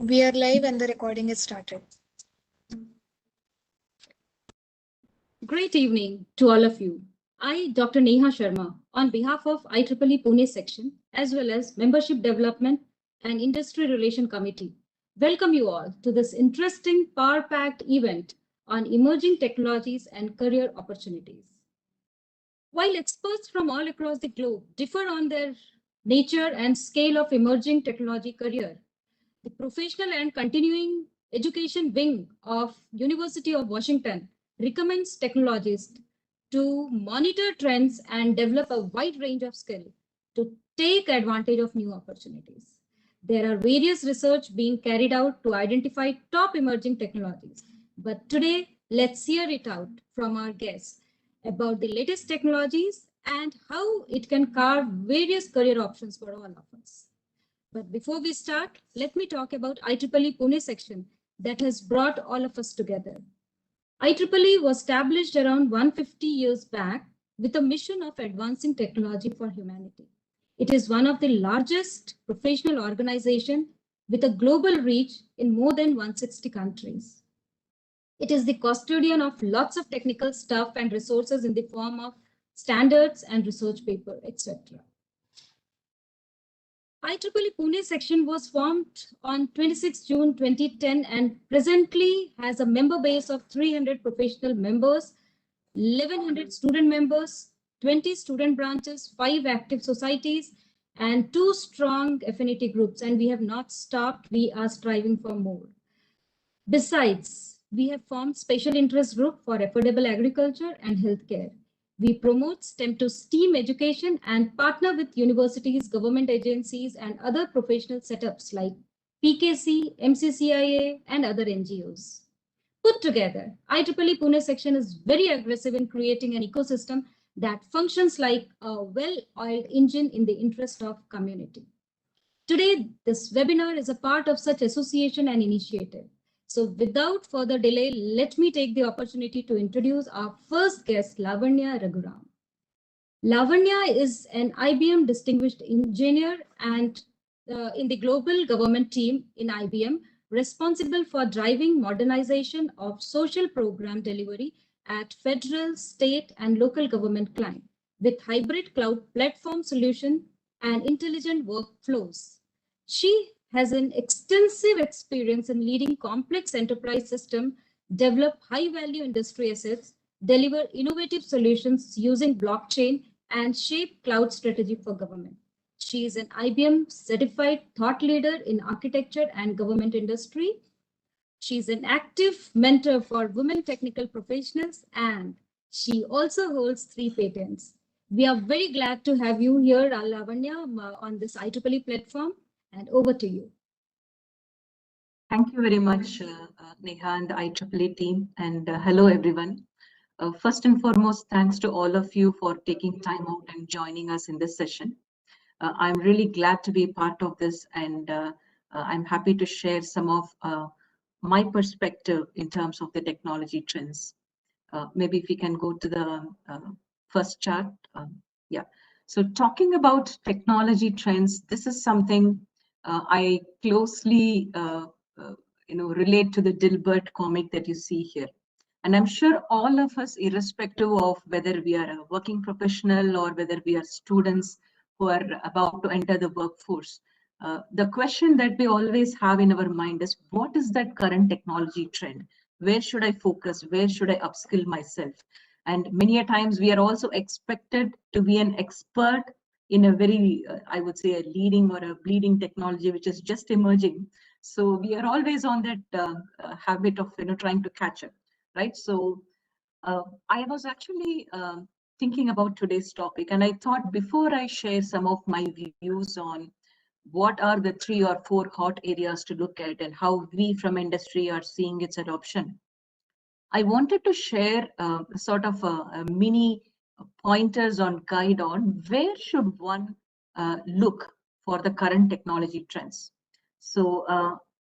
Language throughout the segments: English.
We are live and the recording is started. Great evening to all of you. I, Dr. Neha Sharma, on behalf of IEEE Pune section, as well as Membership Development and Industry Relation Committee, welcome you all to this interesting power-packed event on emerging technologies and career opportunities. While experts from all across the globe differ on their nature and scale of emerging technology career, the professional and continuing education wing of University of Washington recommends technologists to monitor trends and develop a wide range of skills to take advantage of new opportunities. There are various research being carried out to identify top emerging technologies. But today, let's hear it out from our guests about the latest technologies and how it can carve various career options for all of us. But before we start, let me talk about IEEE Pune section that has brought all of us together. IEEE was established around 150 years back with a mission of advancing technology for humanity. It is one of the largest professional organizations with a global reach in more than 160 countries. It is the custodian of lots of technical stuff and resources in the form of standards and research paper, etc. IEEE Pune section was formed on 26 June 2010 and presently has a member base of 300 professional members, 1100 student members, 20 student branches, 5 active societies, and 2 strong affinity groups. And we have not stopped. We are striving for more. Besides, we have formed special interest group for affordable agriculture and healthcare. We promote STEM to STEAM education and partner with universities, government agencies, and other professional setups like PKC, MCCIA, and other NGOs. Put together, IEEE Pune section is very aggressive in creating an ecosystem that functions like a well-oiled engine in the interest of community. Today, this webinar is a part of such association and initiative. So without further delay, let me take the opportunity to introduce our first guest, Lavanya Raghuram. Lavanya is an IBM Distinguished Engineer and in the global government team in IBM, responsible for driving modernization of social program delivery at federal, state, and local government clients with hybrid cloud platform solution and intelligent workflows. She has an extensive experience in leading complex enterprise systems, develop high-value industry assets, deliver innovative solutions using blockchain, and shape cloud strategy for government. She is an IBM certified thought leader in architecture and government industry. She is an active mentor for women technical professionals, and she also holds 3 patents. We are very glad to have you here, Lavanya, on this IEEE platform. And over to you. Thank you very much, Neha and the IEEE team. And hello, everyone. First and foremost, thanks to all of you for taking time out and joining us in this session. I'm really glad to be part of this, and I'm happy to share some of my perspective in terms of the technology trends. Maybe if we can go to the first chart. Yeah. So talking about technology trends, this is something I closely relate to the Dilbert comic that you see here. And I'm sure all of us, irrespective of whether we are a working professional or whether we are students who are about to enter the workforce, the question that we always have in our mind is, what is that current technology trend? Where should I focus? Where should I upskill myself? And many a times we are also expected to be an expert in a very, I would say, a leading or a bleeding technology, which is just emerging. So we are always on that habit of trying to catch up, right? So I was actually thinking about today's topic, and I thought before I share some of my views on what are the 3 or 4 hot areas to look at and how we from industry are seeing its adoption, I wanted to share sort of a mini pointers on guide on where should one look for the current technology trends. So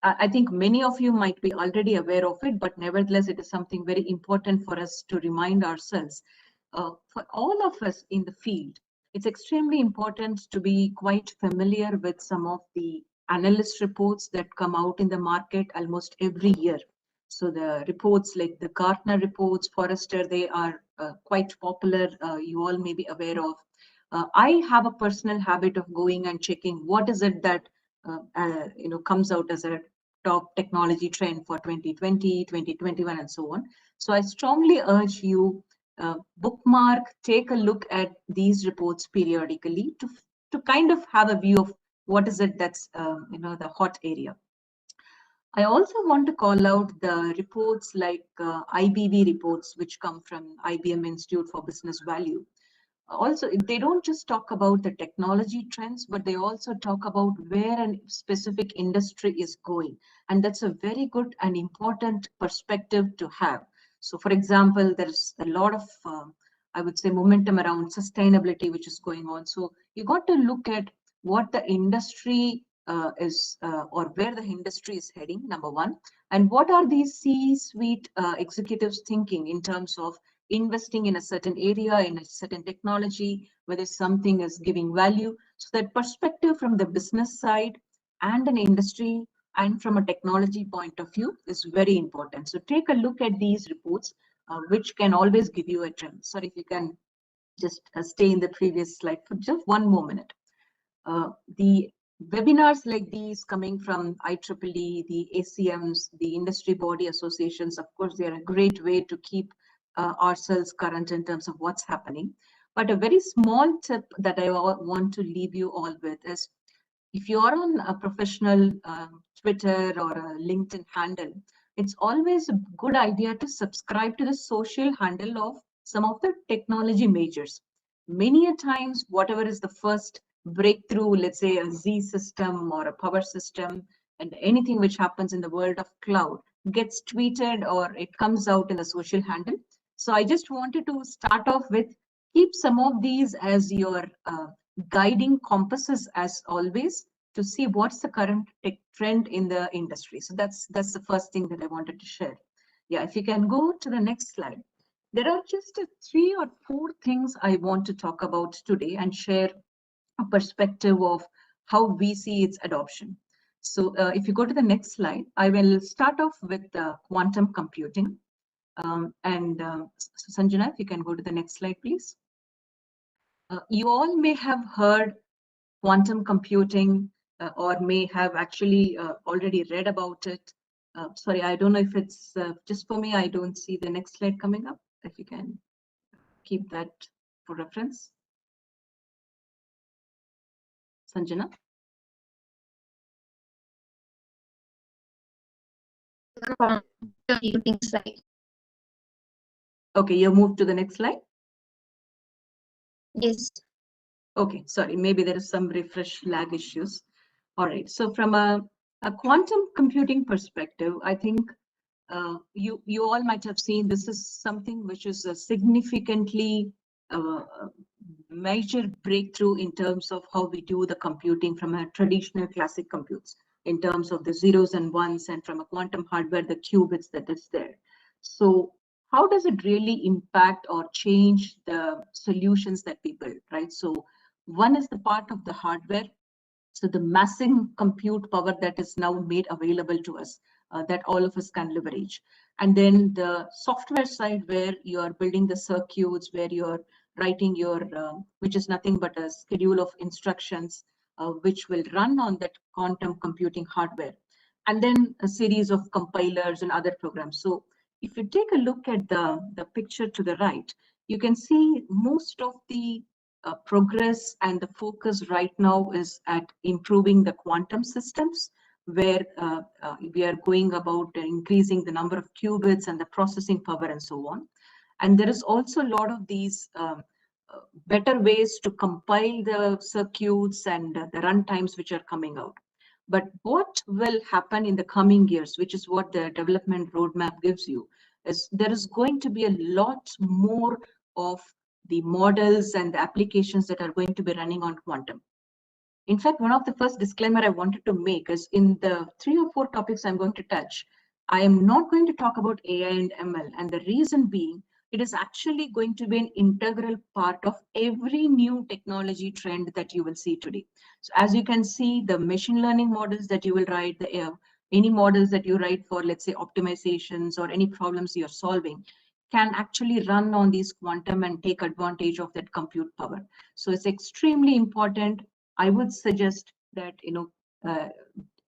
I think many of you might be already aware of it, but nevertheless, it is something very important for us to remind ourselves. For all of us in the field, it's extremely important to be quite familiar with some of the analyst reports that come out in the market almost every year. So the reports like the Gartner reports, Forrester, they are quite popular. You all may be aware of. I have a personal habit of going and checking what is it that comes out as a top technology trend for 2020, 2021, and so on. So I strongly urge you bookmark, take a look at these reports periodically to kind of have a view of what is it that's the hot area. I also want to call out the reports like IBV reports, which come from IBM Institute for Business Value. Also, they don't just talk about the technology trends, but they also talk about where a specific industry is going. And that's a very good and important perspective to have. So for example, there's a lot of, I would say, momentum around sustainability, which is going on. So you got to look at what the industry or where the industry is heading, number one, and what are these C-suite executives thinking in terms of investing in a certain area, in a certain technology, whether something is giving value. So that perspective from the business side and an industry and from a technology point of view is very important. So take a look at these reports, which can always give you a trend. Sorry, if you can just stay in the previous slide for just one more minute. The webinars like these coming from IEEE, the ACMs, the industry body associations, of course, they are a great way to keep ourselves current in terms of what's happening. But a very small tip that I want to leave you all with is, if you're on a professional Twitter or a LinkedIn handle, it's always a good idea to subscribe to the social handle of some of the technology majors. Many a times, whatever is the first breakthrough, let's say a Z system or a power system, and anything which happens in the world of cloud gets tweeted or it comes out in the social handle. So I just wanted to start off with, keep some of these as your guiding compasses as always, to see what's the current tech trend in the industry. So that's the first thing that I wanted to share. Yeah, if you can go to the next slide. There are just 3 or 4 things I want to talk about today and share a perspective of how we see its adoption. So if you go to the next slide, I will start off with quantum computing. Sanjana, if you can go to the next slide, please. You all may have heard quantum computing or may have actually already read about it. Sorry, I don't know if it's just for me, I don't see the next slide coming up. If you can keep that for reference. Sanjana? Okay, you moved to the next slide? Yes. Okay, sorry, maybe there is some refresh lag issues. All right, so from a quantum computing perspective, I think you all might have seen this is something which is a significantly major breakthrough in terms of how we do the computing from a traditional classic computes, in terms of the zeros and ones, and from a quantum hardware, the qubits that is there. So how does it really impact or change the solutions that we build, right? So one is the part of the hardware. So the massive compute power that is now made available to us, that all of us can leverage. And then the software side, where you are building the circuits, where you're writing your, which is nothing but a schedule of instructions, which will run on that quantum computing hardware. And then a series of compilers and other programs. So if you take a look at the picture to the right, you can see most of the progress and the focus right now is at improving the quantum systems, where we are going about increasing the number of qubits and the processing power and so on. And there is also a lot of these better ways to compile the circuits and the runtimes which are coming out. But what will happen in the coming years, which is what the development roadmap gives you, is there is going to be a lot more of the models and the applications that are going to be running on quantum. In fact, one of the first disclaimer I wanted to make is, in the 3 or 4 topics I'm going to touch, I am not going to talk about AI and ML. And the reason being, it is actually going to be an integral part of every new technology trend that you will see today. So as you can see, the machine learning models that you will write, any models that you write for, let's say, optimizations or any problems you're solving, can actually run on these quantum and take advantage of that compute power. So it's extremely important. I would suggest that,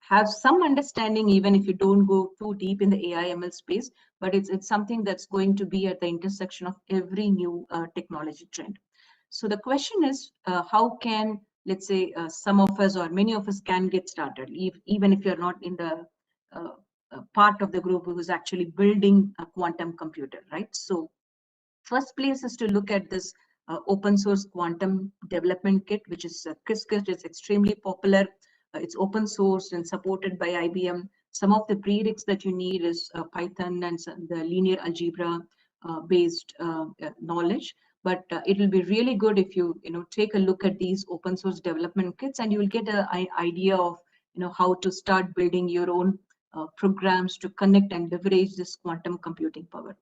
have some understanding, even if you don't go too deep in the AI ML space, but it's something that's going to be at the intersection of every new technology trend. So the question is, how can, let's say, some of us or many of us can get started, even if you're not in the part of the group who is actually building a quantum computer, right? So first place is to look at this open source quantum development kit, which is Qiskit. It's extremely popular. It's open source and supported by IBM. Some of the prereqs that you need is Python and the linear algebra based knowledge. But it will be really good if you take a look at these open source development kits, and you will get an idea of how to start building your own programs to connect and leverage this quantum computing power.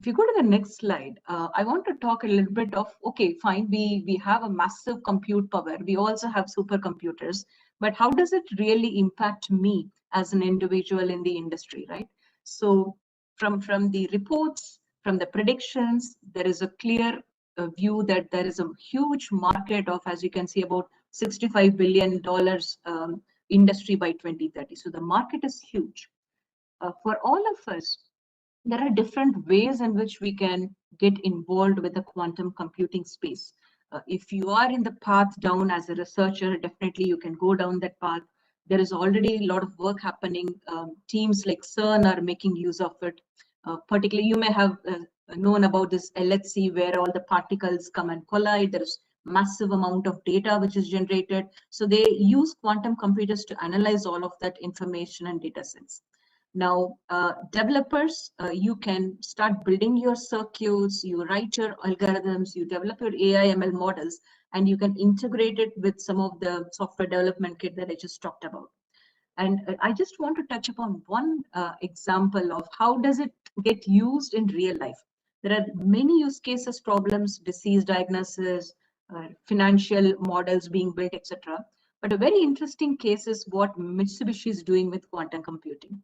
If you go to the next slide, I want to talk a little bit of, okay, fine, we have a massive compute power. We also have supercomputers, but how does it really impact me as an individual in the industry, right? So from the reports, from the predictions, there is a clear view that there is a huge market of, as you can see, about $65 billion industry by 2030. So the market is huge. For all of us, there are different ways in which we can get involved with the quantum computing space. If you are in the path down as a researcher, definitely you can go down that path. There is already a lot of work happening. Teams like CERN are making use of it. Particularly, you may have known about this LHC, where all the particles come and collide. There is massive amount of data which is generated. So they use quantum computers to analyze all of that information and data sets. Now, developers, you can start building your circuits, you write your algorithms, you develop your AI ML models, and you can integrate it with some of the software development kit that I just talked about. And I just want to touch upon one example of how does it get used in real life. There are many use cases, problems, disease diagnosis, financial models being built, etc. But a very interesting case is what Mitsubishi is doing with quantum computing.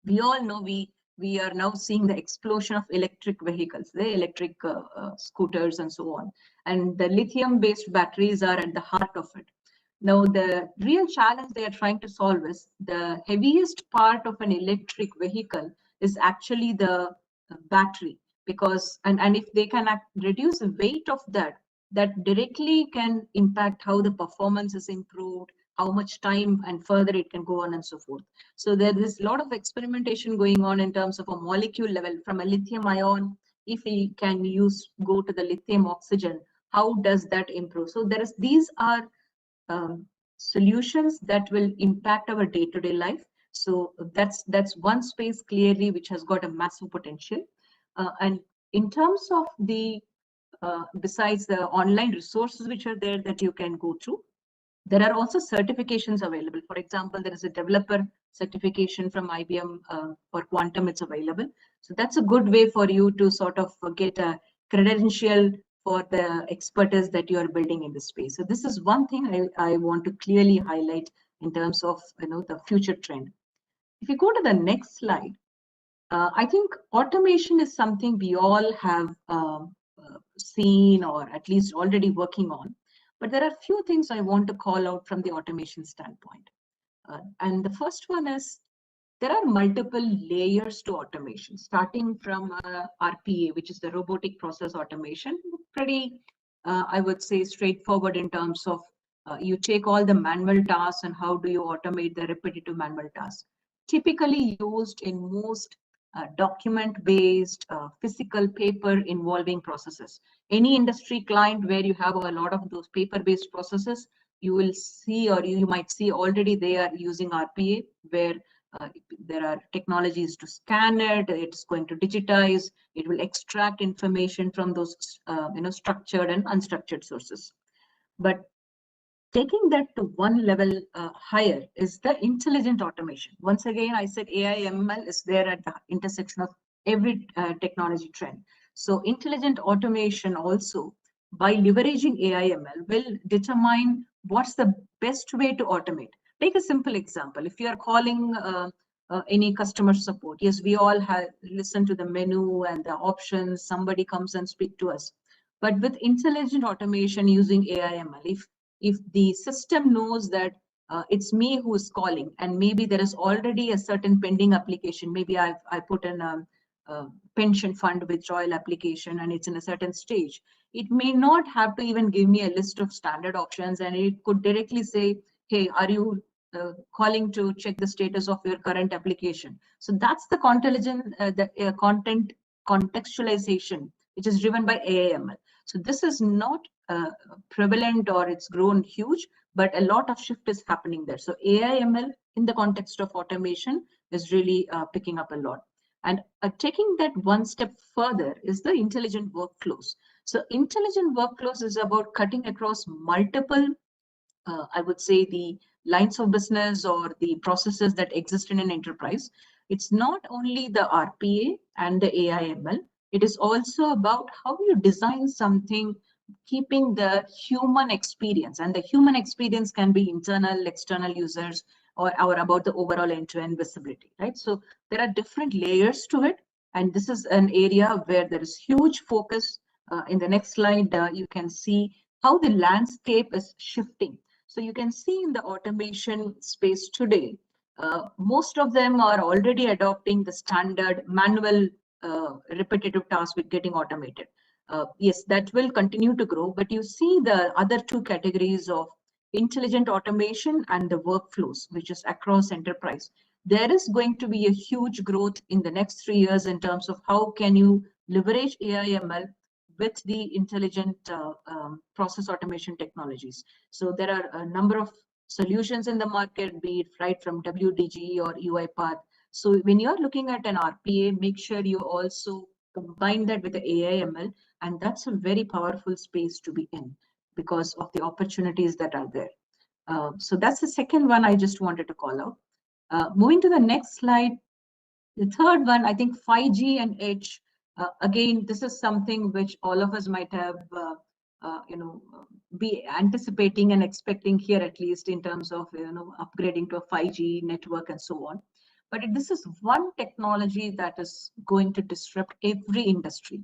We all know we are now seeing the explosion of electric vehicles, the electric scooters and so on. And the lithium-based batteries are at the heart of it. Now, the real challenge they are trying to solve is the heaviest part of an electric vehicle is actually the battery, because, and if they can reduce the weight of that directly can impact how the performance is improved, how much time and further it can go on and so forth. So there is a lot of experimentation going on in terms of a molecule level from a lithium ion. If we can go to the lithium oxygen, how does that improve? So these are solutions that will impact our day-to-day life. So that's one space clearly which has got a massive potential. And in terms of the besides the online resources which are there that you can go through, there are also certifications available. For example, there is a developer certification from IBM for quantum, it's available. So that's a good way for you to sort of get a credential for the expertise that you are building in this space. So this is one thing I want to clearly highlight in terms of the future trend. If you go to the next slide, I think automation is something we all have seen or at least already working on. But there are a few things I want to call out from the automation standpoint. And the first one is there are multiple layers to automation, starting from RPA, which is the robotic process automation. Pretty, I would say, straightforward in terms of you take all the manual tasks and how do you automate the repetitive manual tasks. Typically used in most document-based, physical paper involving processes. Any industry client where you have a lot of those paper-based processes, you will see, or you might see already they are using RPA, where there are technologies to scan it, it's going to digitize, it will extract information from those structured and unstructured sources. But taking that to one level higher is the intelligent automation. Once again, I said AI ML is there at the intersection of every technology trend. So intelligent automation also, by leveraging AI/ML, will determine what's the best way to automate. Take a simple example. If you are calling any customer support, yes, we all have listened to the menu and the options. Somebody comes and speak to us. But with intelligent automation using AI/ML, if the system knows that it's me who is calling, and maybe there is already a certain pending application. Maybe I put in a pension fund withdrawal application and it's in a certain stage. It may not have to even give me a list of standard options, and it could directly say, hey, are you calling to check the status of your current application? So that's the content contextualization, which is driven by AI/ML. So this is not prevalent or it's grown huge, but a lot of shift is happening there. So AI/ML in the context of automation is really picking up a lot. And taking that one step further is the intelligent workflows. So intelligent workflows is about cutting across multiple, I would say, the lines of business or the processes that exist in an enterprise. It's not only the RPA and the AI/ML, it is also about how you design something keeping the human experience. And the human experience can be internal, external users, or about the overall end-to-end visibility, right? So there are different layers to it. And this is an area where there is huge focus. In the next slide, you can see how the landscape is shifting. So you can see in the automation space today, most of them are already adopting the standard manual repetitive tasks with getting automated. Yes, that will continue to grow, but you see the other two categories of intelligent automation and the workflows, which is across enterprise. There is going to be a huge growth in the next 3 years in terms of how can you leverage AI/ML with the intelligent process automation technologies. So there are a number of solutions in the market, be it right from WDG or UiPath. So when you're looking at an RPA, make sure you also combine that with the AI/ML, and that's a very powerful space to be in because of the opportunities that are there. So that's the second one I just wanted to call out. Moving to the next slide, the third one, I think 5G and edge. Again, this is something which all of us might have, be anticipating and expecting here, at least in terms of, upgrading to a 5G network and so on. But this is one technology that is going to disrupt every industry.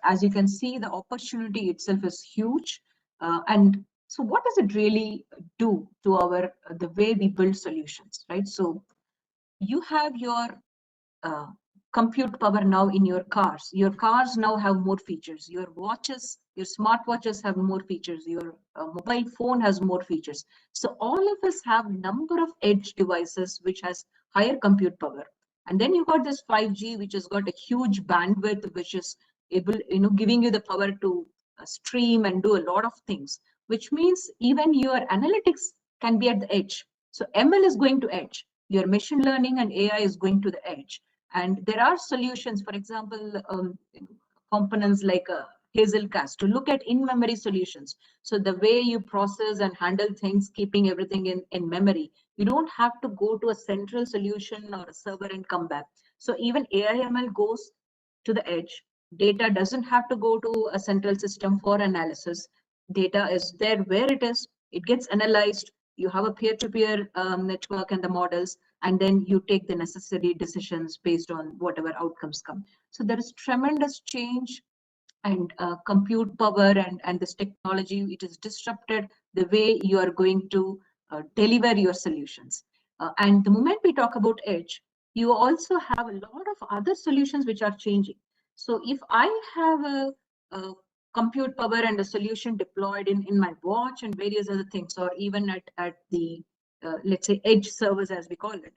As you can see, the opportunity itself is huge. And so what does it really do to the way we build solutions, right? So you have your compute power now in your cars. Your cars now have more features. Your watches, your smartwatches have more features. Your mobile phone has more features. So all of us have number of edge devices which has higher compute power. And then you got this 5G, which has got a huge bandwidth, which is able, giving you the power to stream and do a lot of things, which means even your analytics can be at the edge. So ML is going to edge. Your machine learning and AI is going to the edge. And there are solutions, for example, components like Hazelcast to look at in-memory solutions. So the way you process and handle things, keeping everything in memory, you don't have to go to a central solution or a server and come back. So even AI/ML goes to the edge. Data doesn't have to go to a central system for analysis. Data is there where it is. It gets analyzed. You have a peer-to-peer network and the models, and then you take the necessary decisions based on whatever outcomes come. So there is tremendous change and compute power and this technology. It is disrupted the way you are going to deliver your solutions. And the moment we talk about edge, you also have a lot of other solutions which are changing. So if I have a compute power and a solution deployed in my watch and various other things, or even at the, let's say, edge servers, as we call it,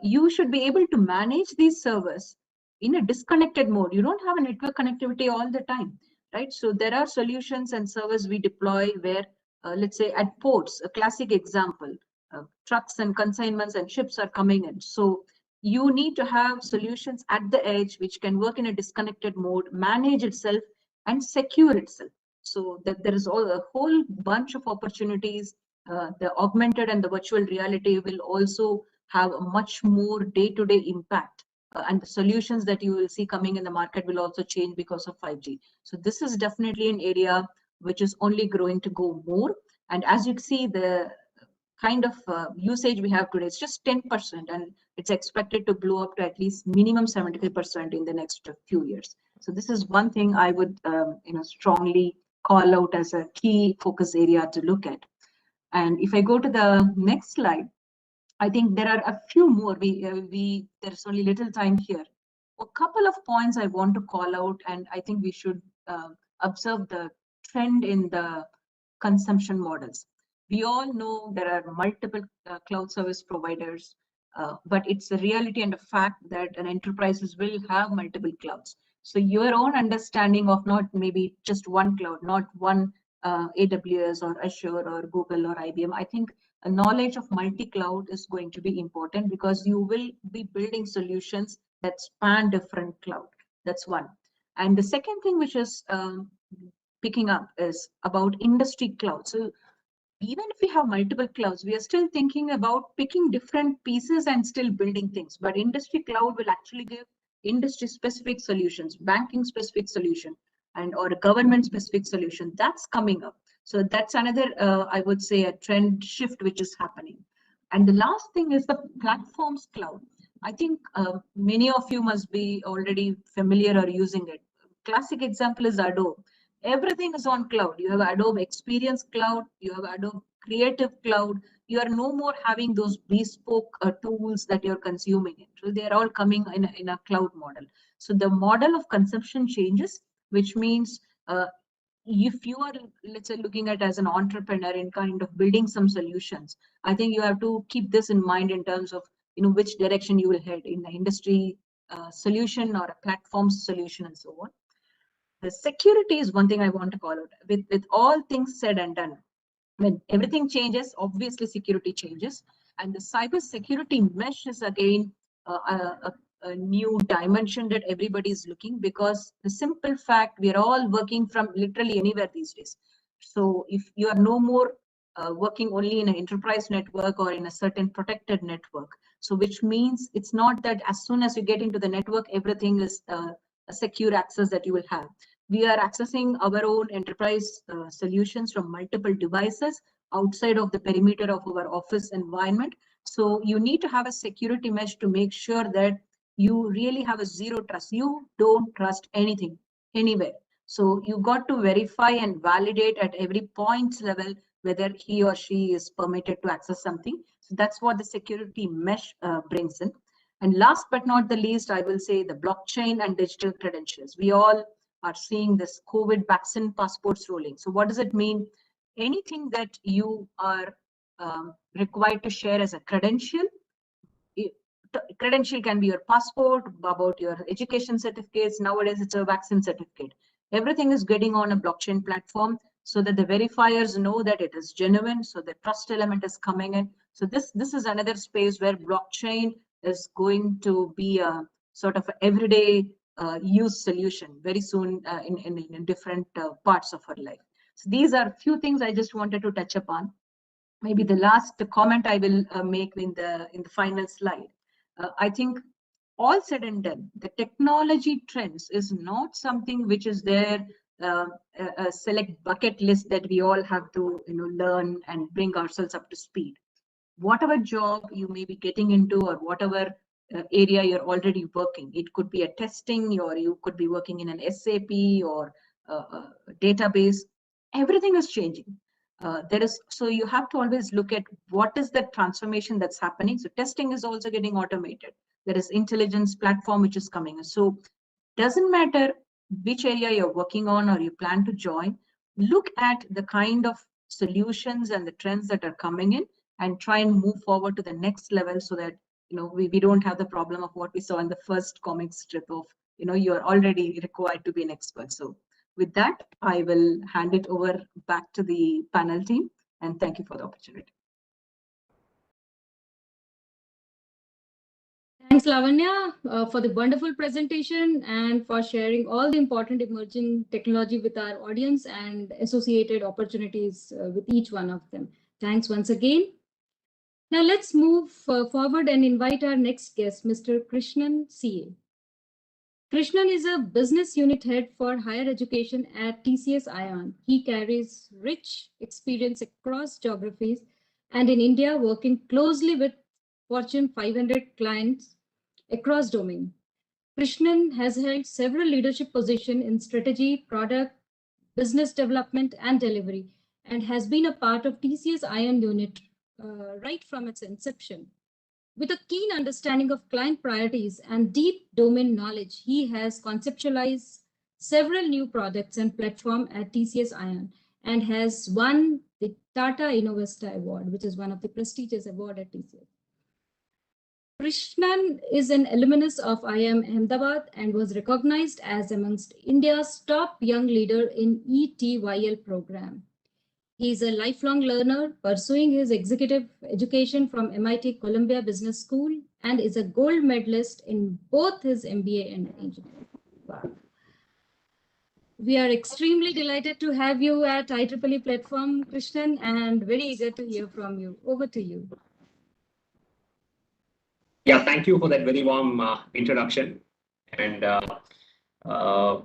you should be able to manage these servers in a disconnected mode. You don't have a network connectivity all the time, right? So there are solutions and servers we deploy where, let's say at ports, a classic example, trucks and consignments and ships are coming in. So you need to have solutions at the edge which can work in a disconnected mode, manage itself and secure itself. So that there is a whole bunch of opportunities. The augmented and the virtual reality will also have a much more day-to-day impact and the solutions that you will see coming in the market will also change because of 5G. So this is definitely an area which is only growing to go more. And as you can see, the kind of usage we have today is just 10%, and it's expected to blow up to at least minimum 75% in the next few years. So this is one thing I would strongly call out as a key focus area to look at. And if I go to the next slide, I think there are a few more. There's only little time here. A couple of points I want to call out, and I think we should observe the trend in the consumption models. We all know there are multiple cloud service providers, but it's a reality and a fact that an enterprises will have multiple clouds. So your own understanding of not maybe just one cloud, not one AWS or Azure or Google or IBM, I think a knowledge of multi-cloud is going to be important, because you will be building solutions that span different cloud. That's one. And the second thing which is picking up is about industry cloud. So even if we have multiple clouds, we are still thinking about picking different pieces and still building things. But industry cloud will actually give industry specific solutions, banking specific solution, and or a government specific solution. That's coming up. So that's another, I would say, a trend shift which is happening. And the last thing is the platforms cloud. I think many of you must be already familiar or using it. Classic example is Adobe. Everything is on cloud. You have Adobe Experience Cloud, you have Adobe Creative Cloud. You are no more having those bespoke tools that you're consuming it. So they're all coming in a cloud model. So the model of consumption changes, which means if you are, let's say, looking at as an entrepreneur in kind of building some solutions, I think you have to keep this in mind in terms of which direction you will head in the industry solution or a platform solution and so on. The security is one thing I want to call out. With all things said and done, when everything changes, obviously security changes, and the cyber security mesh is again a new dimension that everybody is looking, because the simple fact we are all working from literally anywhere these days. So if you are no more working only in an enterprise network or in a certain protected network, so which means it's not that as soon as you get into the network, everything is a secure access that you will have. We are accessing our own enterprise solutions from multiple devices outside of the perimeter of our office environment. So you need to have a security mesh to make sure that you really have a zero trust. You don't trust anything anywhere. So you got to verify and validate at every point level whether he or she is permitted to access something. So that's what the security mesh brings in. And last but not the least, I will say the blockchain and digital credentials. We all are seeing this COVID vaccine passports rolling. So what does it mean? Anything that you are required to share as a credential, credential can be your passport, about your education certificates. Nowadays, it's a vaccine certificate. Everything is getting on a blockchain platform so that the verifiers know that it is genuine. So the trust element is coming in. So this is another space where blockchain is going to be a sort of everyday use solution very soon in different parts of our life. So these are few things I just wanted to touch upon. Maybe the last comment I will make in the final slide. I think all said and done, the technology trends is not something which is there a select bucket list that we all have to learn and bring ourselves up to speed. Whatever job you may be getting into or whatever area you're already working, it could be a testing, or you could be working in an SAP or a database. Everything is changing. So you have to always look at what is the transformation that's happening. So testing is also getting automated. There is intelligence platform which is coming. So doesn't matter which area you're working on or you plan to join, look at the kind of solutions and the trends that are coming in and try and move forward to the next level, so that we don't have the problem of what we saw in the first comic strip of you're already required to be an expert. So with that, I will hand it over back to the panel team, and thank you for the opportunity. Thanks, Lavanya, for the wonderful presentation and for sharing all the important emerging technology with our audience and associated opportunities with each one of them. Thanks once again. Now let's move forward and invite our next guest, Mr. Krishnan CA. Krishnan is a business unit head for higher education at TCS ION. He carries rich experience across geographies and in India, working closely with Fortune 500 clients across domain. Krishnan has held several leadership positions in strategy, product, business development, and delivery, and has been a part of TCS ION unit right from its inception. With a keen understanding of client priorities and deep domain knowledge, he has conceptualized several new products and platforms at TCS ION and has won the Tata Innovesta Award, which is one of the prestigious awards at TCS. Krishnan is an alumnus of IIM Ahmedabad and was recognized as amongst India's top young leader in ETYL program. He is a lifelong learner pursuing his executive education from MIT Columbia Business School and is a gold medalist in both his MBA and engineering. Wow. We are extremely delighted to have you at IEEE platform, Krishnan, and very eager to hear from you. Over to you. Yeah, thank you for that very warm introduction. And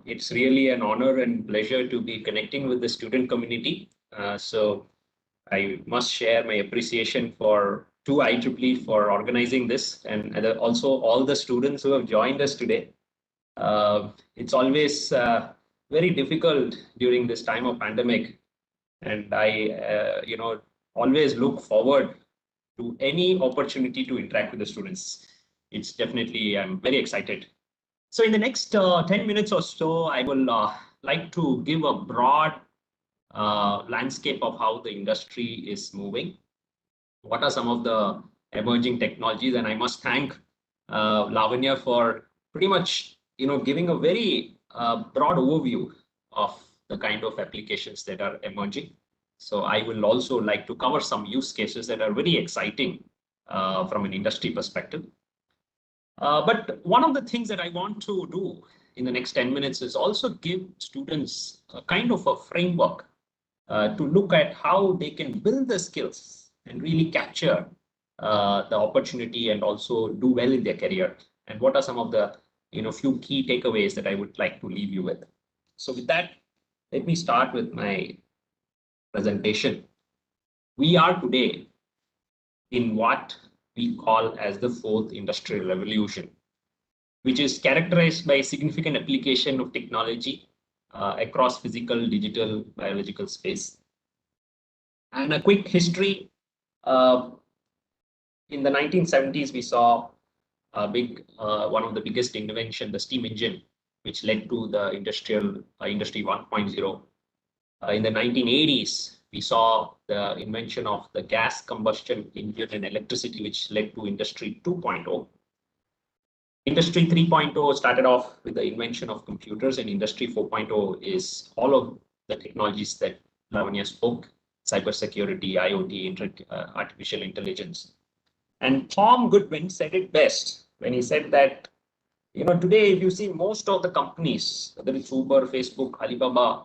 it's really an honor and pleasure to be connecting with the student community. So I must share my appreciation to IEEE for organizing this, and also all the students who have joined us today. It's always very difficult during this time of pandemic, and I always look forward to any opportunity to interact with the students. It's definitely, I'm very excited. So in the next 10 minutes or so, I will like to give a broad landscape of how the industry is moving. What are some of the emerging technologies? And I must thank Lavanya for pretty much, giving a very broad overview of the kind of applications that are emerging. So I will also like to cover some use cases that are very exciting from an industry perspective. But one of the things that I want to do in the next 10 minutes is also give students a kind of a framework to look at how they can build the skills and really capture the opportunity and also do well in their career. And what are some of the few key takeaways that I would like to leave you with. So with that, let me start with my presentation. We are today in what we call as the fourth industrial revolution, which is characterized by significant application of technology across physical, digital, biological space. And a quick history. In the 1970s, we saw a one of the biggest invention, the steam engine, which led to the industry 1.0. In the 1980s, we saw the invention of the gas combustion engine and electricity, which led to industry 2.0. Industry 3.0 started off with the invention of computers, and industry 4.0 is all of the technologies that Lavanya spoke: cybersecurity, IoT, artificial intelligence. And Tom Goodwin said it best when he said that, today, if you see most of the companies, whether it's Uber, Facebook, Alibaba,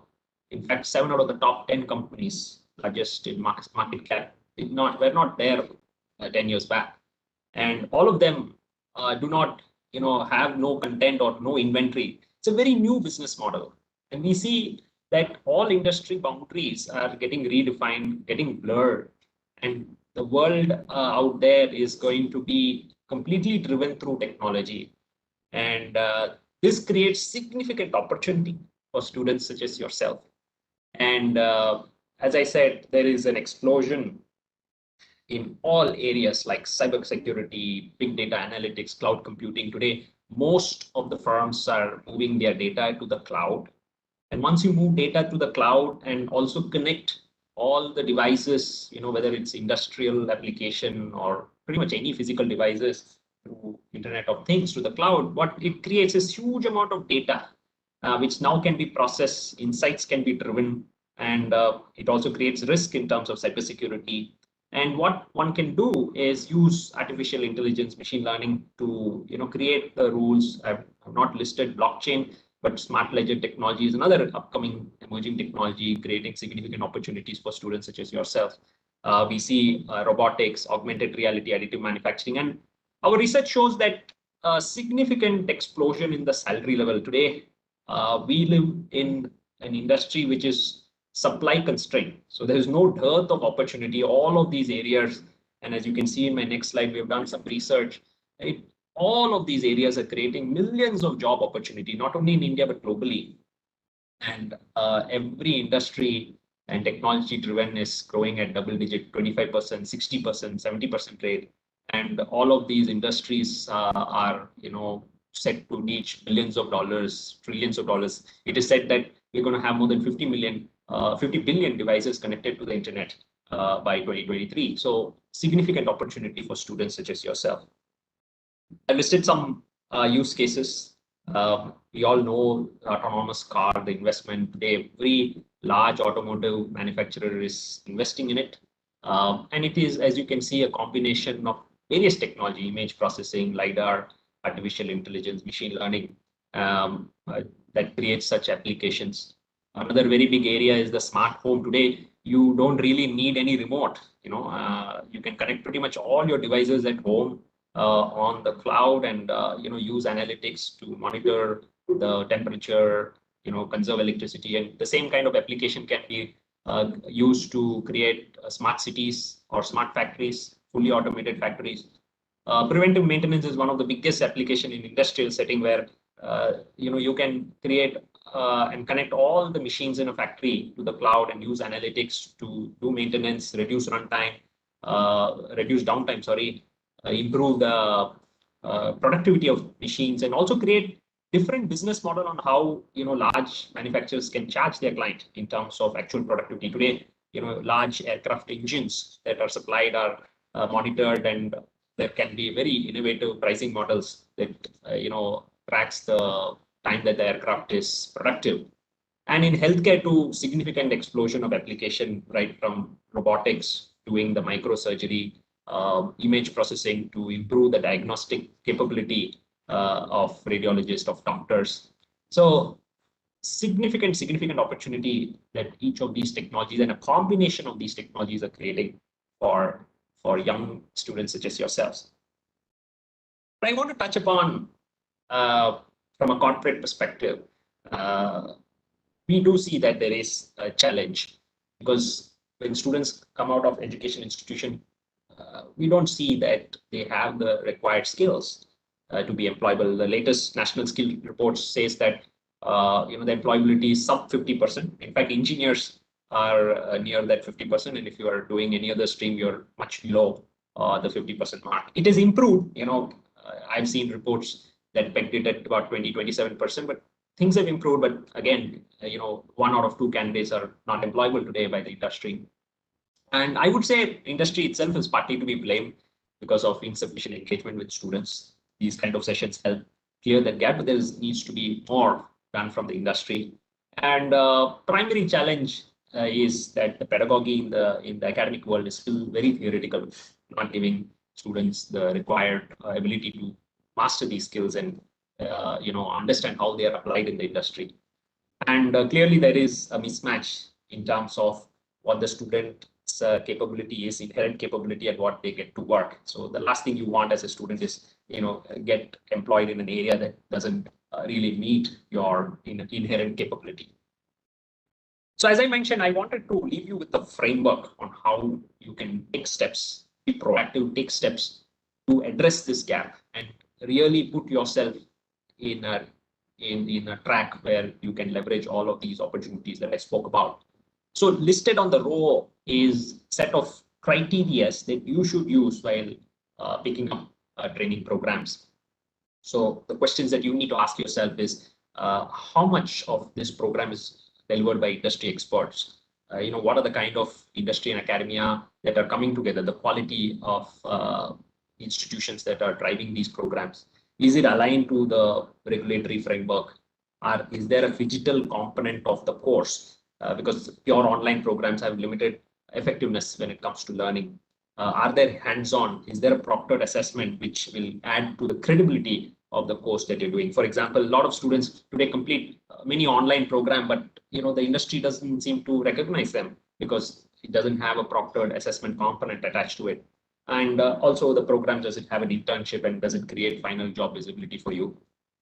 in fact, 7 out of the top 10 companies largest in market cap were not there 10 years back. And all of them do not, have no content or no inventory. It's a very new business model. And we see that all industry boundaries are getting redefined, getting blurred. And the world out there is going to be completely driven through technology. And this creates significant opportunity for students such as yourself. And as I said, there is an explosion in all areas like cybersecurity, big data analytics, cloud computing. Today, most of the firms are moving their data to the cloud. And once you move data to the cloud and also connect all the devices, whether it's industrial application or pretty much any physical devices through Internet of Things to the cloud, what it creates is huge amount of data, which now can be processed, insights can be driven, and it also creates risk in terms of cybersecurity. And what one can do is use artificial intelligence, machine learning to create the rules. I've not listed blockchain, but smart ledger technology is another upcoming emerging technology, creating significant opportunities for students such as yourself. We see robotics, augmented reality, additive manufacturing, and our research shows that a significant explosion in the salary level. Today, we live in an industry which is supply constrained. So there is no dearth of opportunity. All of these areas, and as you can see in my next slide, we have done some research. All of these areas are creating millions of job opportunity, not only in India, but globally. And every industry and technology driven is growing at double digit, 25%, 60%, 70% rate. And all of these industries are, set to reach billions of dollars, trillions of dollars. It is said that we're going to have more than 50 billion devices connected to the internet by 2023. So significant opportunity for students such as yourself. I listed some use cases. We all know autonomous car, the investment today. Every large automotive manufacturer is investing in it. And it is, as you can see, a combination of various technology, image processing, LiDAR, artificial intelligence, machine learning, that creates such applications. Another very big area is the smart home. Today, you don't really need any remote. You can connect pretty much all your devices at home on the cloud, and use analytics to monitor the temperature, conserve electricity, and the same kind of application can be used to create smart cities or smart factories, fully automated factories. Preventive maintenance is one of the biggest application in industrial setting, where you can create and connect all the machines in a factory to the cloud and use analytics to do maintenance, reduce runtime, reduce downtime, sorry, improve the productivity of machines, and also create different business model on how large manufacturers can charge their client in terms of actual productivity. Today, large aircraft engines that are supplied are monitored, and there can be very innovative pricing models that tracks the time that the aircraft is productive. And in healthcare too, significant explosion of application, right from robotics doing the microsurgery, image processing to improve the diagnostic capability of radiologists, of doctors. So significant opportunity that each of these technologies and a combination of these technologies are creating for young students such as yourselves. But I want to touch upon from a corporate perspective. We do see that there is a challenge, because when students come out of education institution, we don't see that they have the required skills to be employable. The latest national skill report says that the employability is sub 50%. In fact, engineers are near that 50%, and if you are doing any other stream, you're much below the 50% mark. It has improved. I've seen reports that pegged it at about 27%, but things have improved. But again, 1 out of 2 candidates are not employable today by the industry. And I would say industry itself is partly to be blamed because of insufficient engagement with students. These kind of sessions help clear that gap, but there needs to be more done from the industry. And primary challenge is that the pedagogy in the academic world is still very theoretical, not giving students the required ability to master these skills and understand how they are applied in the industry. And clearly there is a mismatch in terms of what the student's capability is, inherent capability, and what they get to work. So the last thing you want as a student is get employed in an area that doesn't really meet your inherent capability. So as I mentioned, I wanted to leave you with a framework on how you can take steps, be proactive, take steps to address this gap and really put yourself in a track where you can leverage all of these opportunities that I spoke about. So listed on the row is a set of criteria that you should use while picking up training programs. So the questions that you need to ask yourself is how much of this program is delivered by industry experts? What are the kind of industry and academia that are coming together, the quality of institutions that are driving these programs? Is it aligned to the regulatory framework? Or is there a digital component of the course? Because pure online programs have limited effectiveness when it comes to learning. Are there hands-on? Is there a proctored assessment which will add to the credibility of the course that you're doing? For example, a lot of students today complete many online programs, but the industry doesn't seem to recognize them because it doesn't have a proctored assessment component attached to it. And also the program, does it have an internship and does it create final job visibility for you?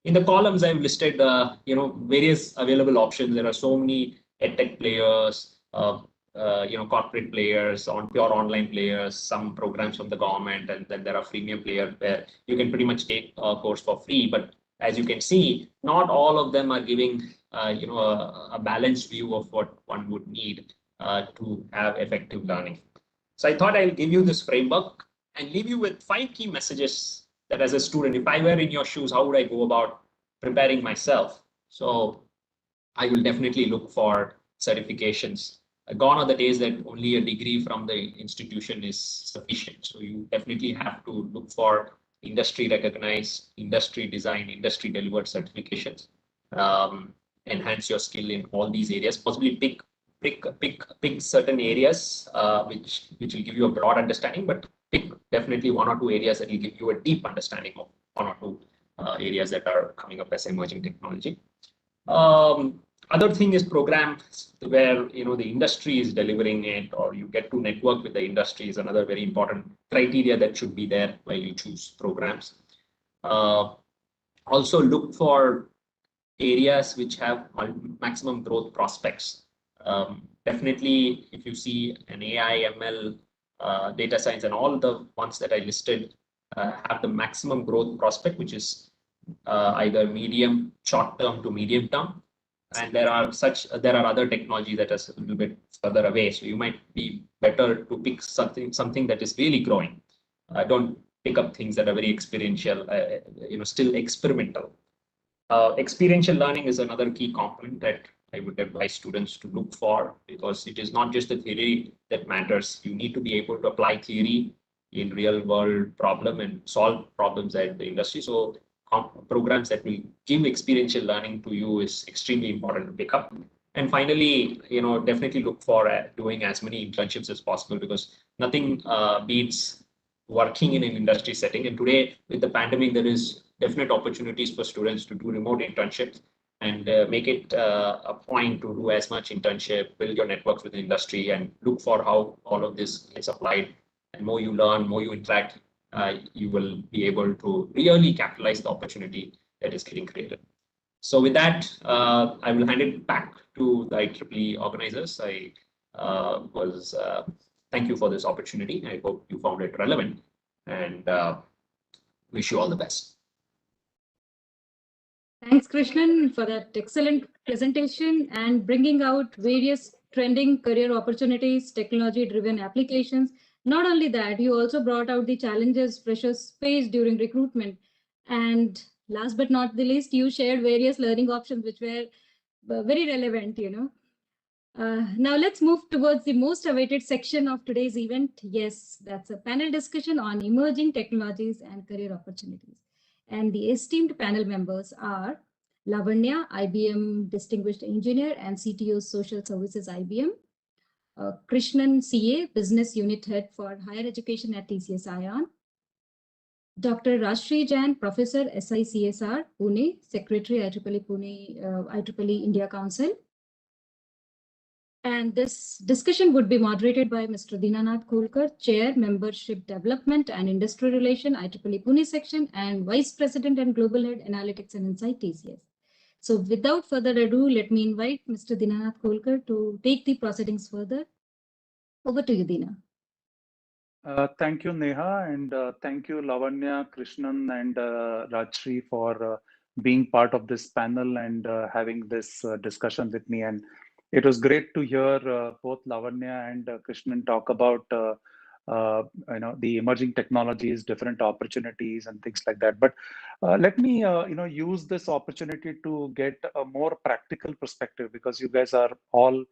In the columns, I've listed various available options. There are so many edtech players, corporate players, pure online players, some programs from the government, and then there are freemium players where you can pretty much take a course for free. But as you can see, not all of them are giving a balanced view of what one would need to have effective learning. So I thought I'll give you this framework and leave you with 5 key messages that as a student, if I were in your shoes, how would I go about preparing myself? So I will definitely look for certifications. Gone are the days that only a degree from the institution is sufficient. So you definitely have to look for industry recognized, industry designed, industry delivered certifications. Enhance your skill in all these areas, possibly pick certain areas which will give you a broad understanding, but pick definitely 1 or 2 areas that will give you a deep understanding of 1 or 2 areas that are coming up as emerging technology. Other thing is programs where the industry is delivering it, or you get to network with the industry is another very important criteria that should be there while you choose programs. Also look for areas which have maximum growth prospects. Definitely, if you see an AI, ML, data science, and all the ones that I listed have the maximum growth prospect, which is either short term to medium term. And there are other technologies that are a little bit further away. So you might be better to pick something that is really growing. Don't pick up things that are very experiential, still experimental. Experiential learning is another key component that I would advise students to look for, because it is not just the theory that matters. You need to be able to apply theory in real world problem and solve problems at the industry. So programs that will give experiential learning to you is extremely important to pick up. And finally, definitely look for doing as many internships as possible, because nothing beats working in an industry setting. And today, with the pandemic, there is definite opportunities for students to do remote internships, and make it a point to do as much internship, build your networks with the industry, and look for how all of this gets applied. And more you learn, more you interact, you will be able to really capitalize the opportunity that is getting created. So with that, I will hand it back to the IEEE organizers. Thank you for this opportunity. I hope you found it relevant, and wish you all the best. Thanks, Krishnan, for that excellent presentation and bringing out various trending career opportunities, technology-driven applications. Not only that, you also brought out the challenges freshers face during recruitment. And last but not the least, you shared various learning options which were very relevant, Now let's move towards the most awaited section of today's event. Yes, that's a panel discussion on emerging technologies and career opportunities. And the esteemed panel members are Lavanya, IBM Distinguished Engineer and CTO Social Services IBM, Krishnan CA, Business Unit Head for Higher Education at TCS ION, Dr. Rajashree Jain, Professor SICSR, Pune, Secretary IEEE Pune, IEEE India Council. And this discussion would be moderated by Mr. Dinanath Kolkar, Chair, Membership Development and Industry Relation, IEEE Pune Section, and Vice President and Global Head, Analytics and Insight, TCS. So without further ado, let me invite Mr. Dinanath Kolkar to take the proceedings further. Over to you, Dina. Thank you, Neha, and thank you, Lavanya, Krishnan, and Rajashree for being part of this panel and having this discussion with me. And it was great to hear both Lavanya and Krishnan talk about the emerging technologies, different opportunities, and things like that. But let me use this opportunity to get a more practical perspective, because you guys are all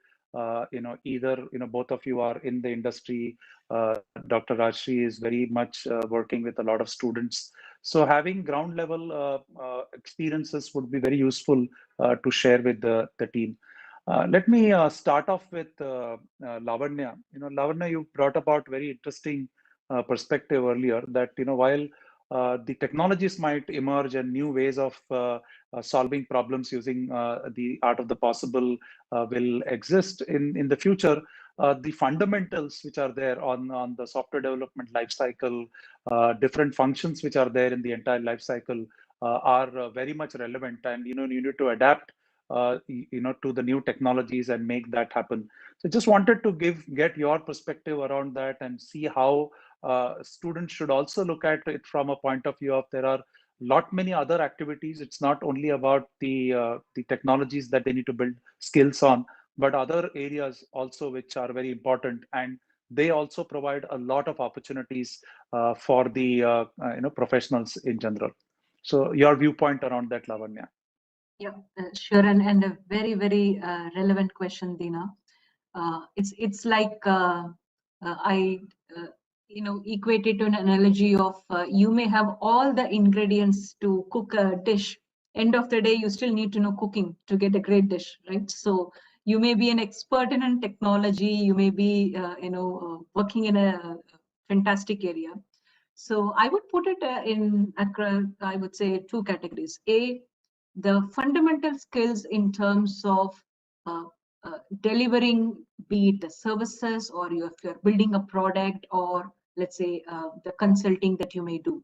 either both of you are in the industry. Dr. Rajashree is very much working with a lot of students. So having ground level experiences would be very useful to share with the team. Let me start off with Lavanya. Lavanya, you brought about very interesting perspective earlier that while the technologies might emerge and new ways of solving problems using the art of the possible will exist in the future. The fundamentals which are there on the software development lifecycle, different functions which are there in the entire lifecycle are very much relevant, and you need to adapt to the new technologies and make that happen. So just wanted to get your perspective around that and see how students should also look at it from a point of view of there are many other activities. It's not only about the technologies that they need to build skills on, but other areas also which are very important, and they also provide a lot of opportunities for the professionals in general. So your viewpoint around that, Lavanya? Yeah, sure, and a very, very relevant question, Dina. It's like I equate it to an analogy of you may have all the ingredients to cook a dish. End of the day, you still need to know cooking to get a great dish, right? So you may be an expert in a technology, you may be working in a fantastic area. So I would put it I would say, two categories. A, the fundamental skills in terms of delivering, be it the services, or if you're building a product, or let's say the consulting that you may do.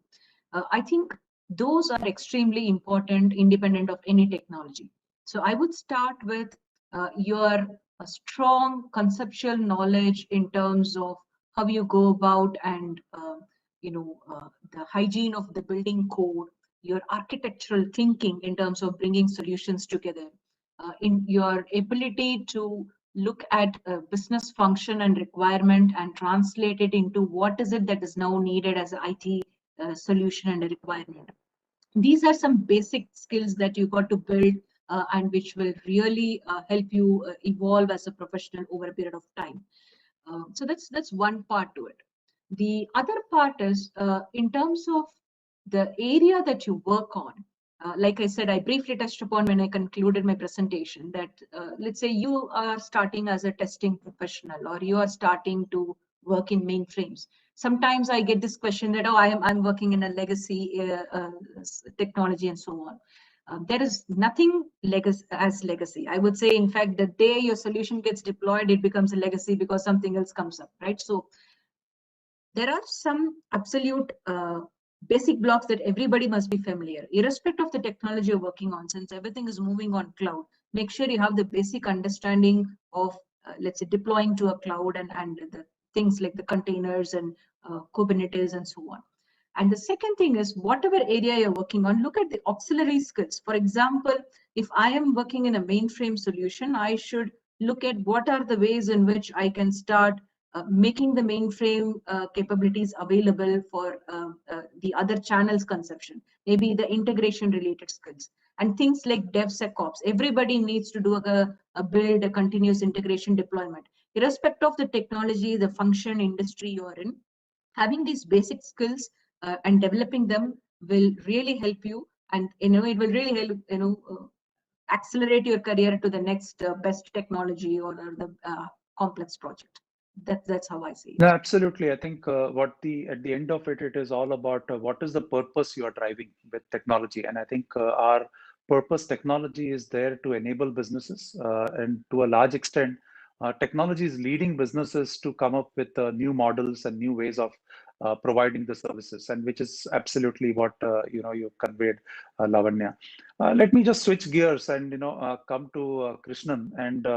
I think those are extremely important independent of any technology. So I would start with your strong conceptual knowledge in terms of how you go about and the hygiene of the building code, your architectural thinking in terms of bringing solutions together, in your ability to look at a business function and requirement and translate it into what is it that is now needed as an IT solution and a requirement. These are some basic skills that you got to build and which will really help you evolve as a professional over a period of time. So that's one part to it. The other part is in terms of the area that you work on. Like I said, I briefly touched upon when I concluded my presentation that let's say you are starting as a testing professional, or you are starting to work in mainframes. Sometimes I get this question that, oh, I'm working in a legacy technology and so on. There is nothing as legacy. I would say, in fact, the day your solution gets deployed, it becomes a legacy because something else comes up, right? So there are some absolute basic blocks that everybody must be familiar, irrespective of the technology you're working on. Since everything is moving on cloud, make sure you have the basic understanding of, let's say, deploying to a cloud and the things like the containers and Kubernetes and so on. And the second thing is, whatever area you're working on, look at the auxiliary skills. For example, if I am working in a mainframe solution, I should look at what are the ways in which I can start making the mainframe capabilities available for the other channels conception, maybe the integration related skills, and things like DevSecOps. Everybody needs to do a build, a continuous integration deployment. Irrespective of the technology, the function, industry you're in, having these basic skills and developing them will really help you, and it will really help accelerate your career to the next best technology or the complex project. That's how I see it. No, absolutely. I think at the end of it, it is all about what is the purpose you are driving with technology. And I think our purpose technology is there to enable businesses, and to a large extent, technology is leading businesses to come up with new models and new ways of providing the services, and which is absolutely what you conveyed, Lavanya. Let me just switch gears and come to Krishnan. And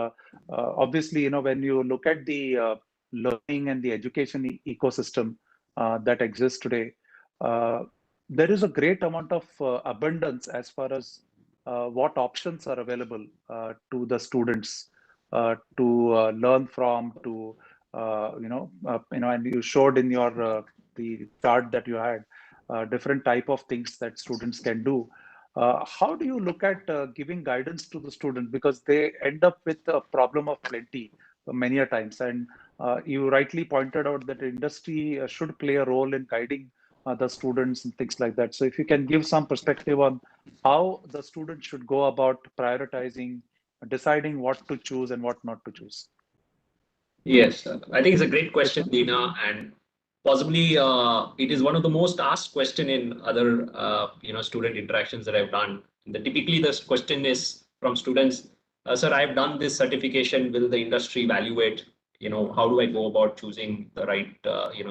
obviously, when you look at the learning and the education ecosystem that exists today, there is a great amount of abundance as far as what options are available to the students to learn from, and you showed in your the chart that you had different type of things that students can do. How do you look at giving guidance to the student, because they end up with a problem of plenty many a times, and you rightly pointed out that industry should play a role in guiding the students and things like that. So if you can give some perspective on how the student should go about prioritizing, deciding what to choose and what not to choose. Yes, I think it's a great question, Dina. And possibly it is one of the most asked question in other student interactions that I've done. Typically, the question is from students, sir, I've done this certification. Will the industry evaluate? How do I go about choosing the right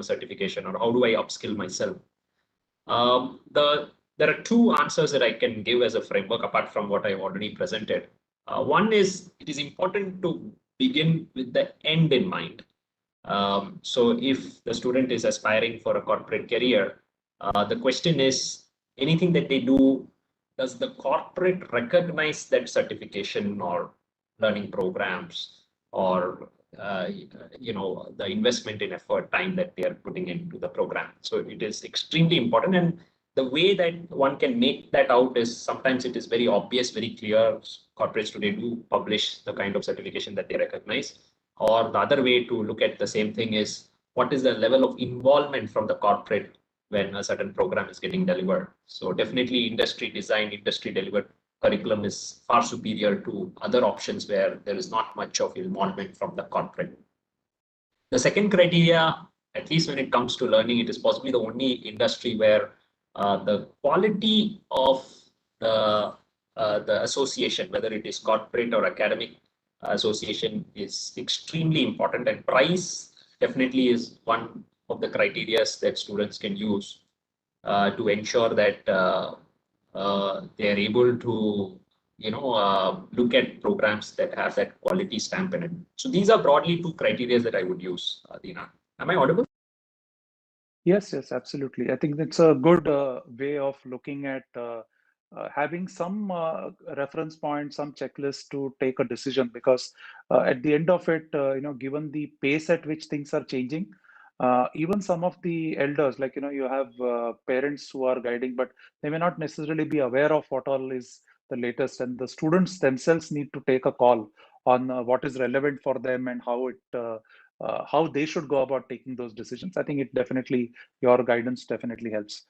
certification, or how do I upskill myself? There are two answers that I can give as a framework apart from what I've already presented. One is, it is important to begin with the end in mind. So if the student is aspiring for a corporate career, the question is, anything that they do, does the corporate recognize that certification or learning programs, or the investment in effort, time that they are putting into the program? So it is extremely important, and the way that one can make that out is, sometimes it is very obvious, very clear. Corporates today do publish the kind of certification that they recognize. Or the other way to look at the same thing is, what is the level of involvement from the corporate when a certain program is getting delivered? So definitely industry design, industry delivered curriculum is far superior to other options where there is not much of involvement from the corporate. The second criteria, at least when it comes to learning, it is possibly the only industry where the quality of the association, whether it is corporate or academic association, is extremely important, and price definitely is one of the criteria that students can use to ensure that they are able to look at programs that have that quality stamp in it. So these are broadly two criteria that I would use. Dina, am I audible? Yes, absolutely. I think that's a good way of looking at having some reference point, some checklist to take a decision, because at the end of it, given the pace at which things are changing, even some of the elders, like, you have parents who are guiding, but they may not necessarily be aware of what all is the latest, and the students themselves need to take a call on what is relevant for them and how they should go about taking those decisions. I think your guidance definitely helps.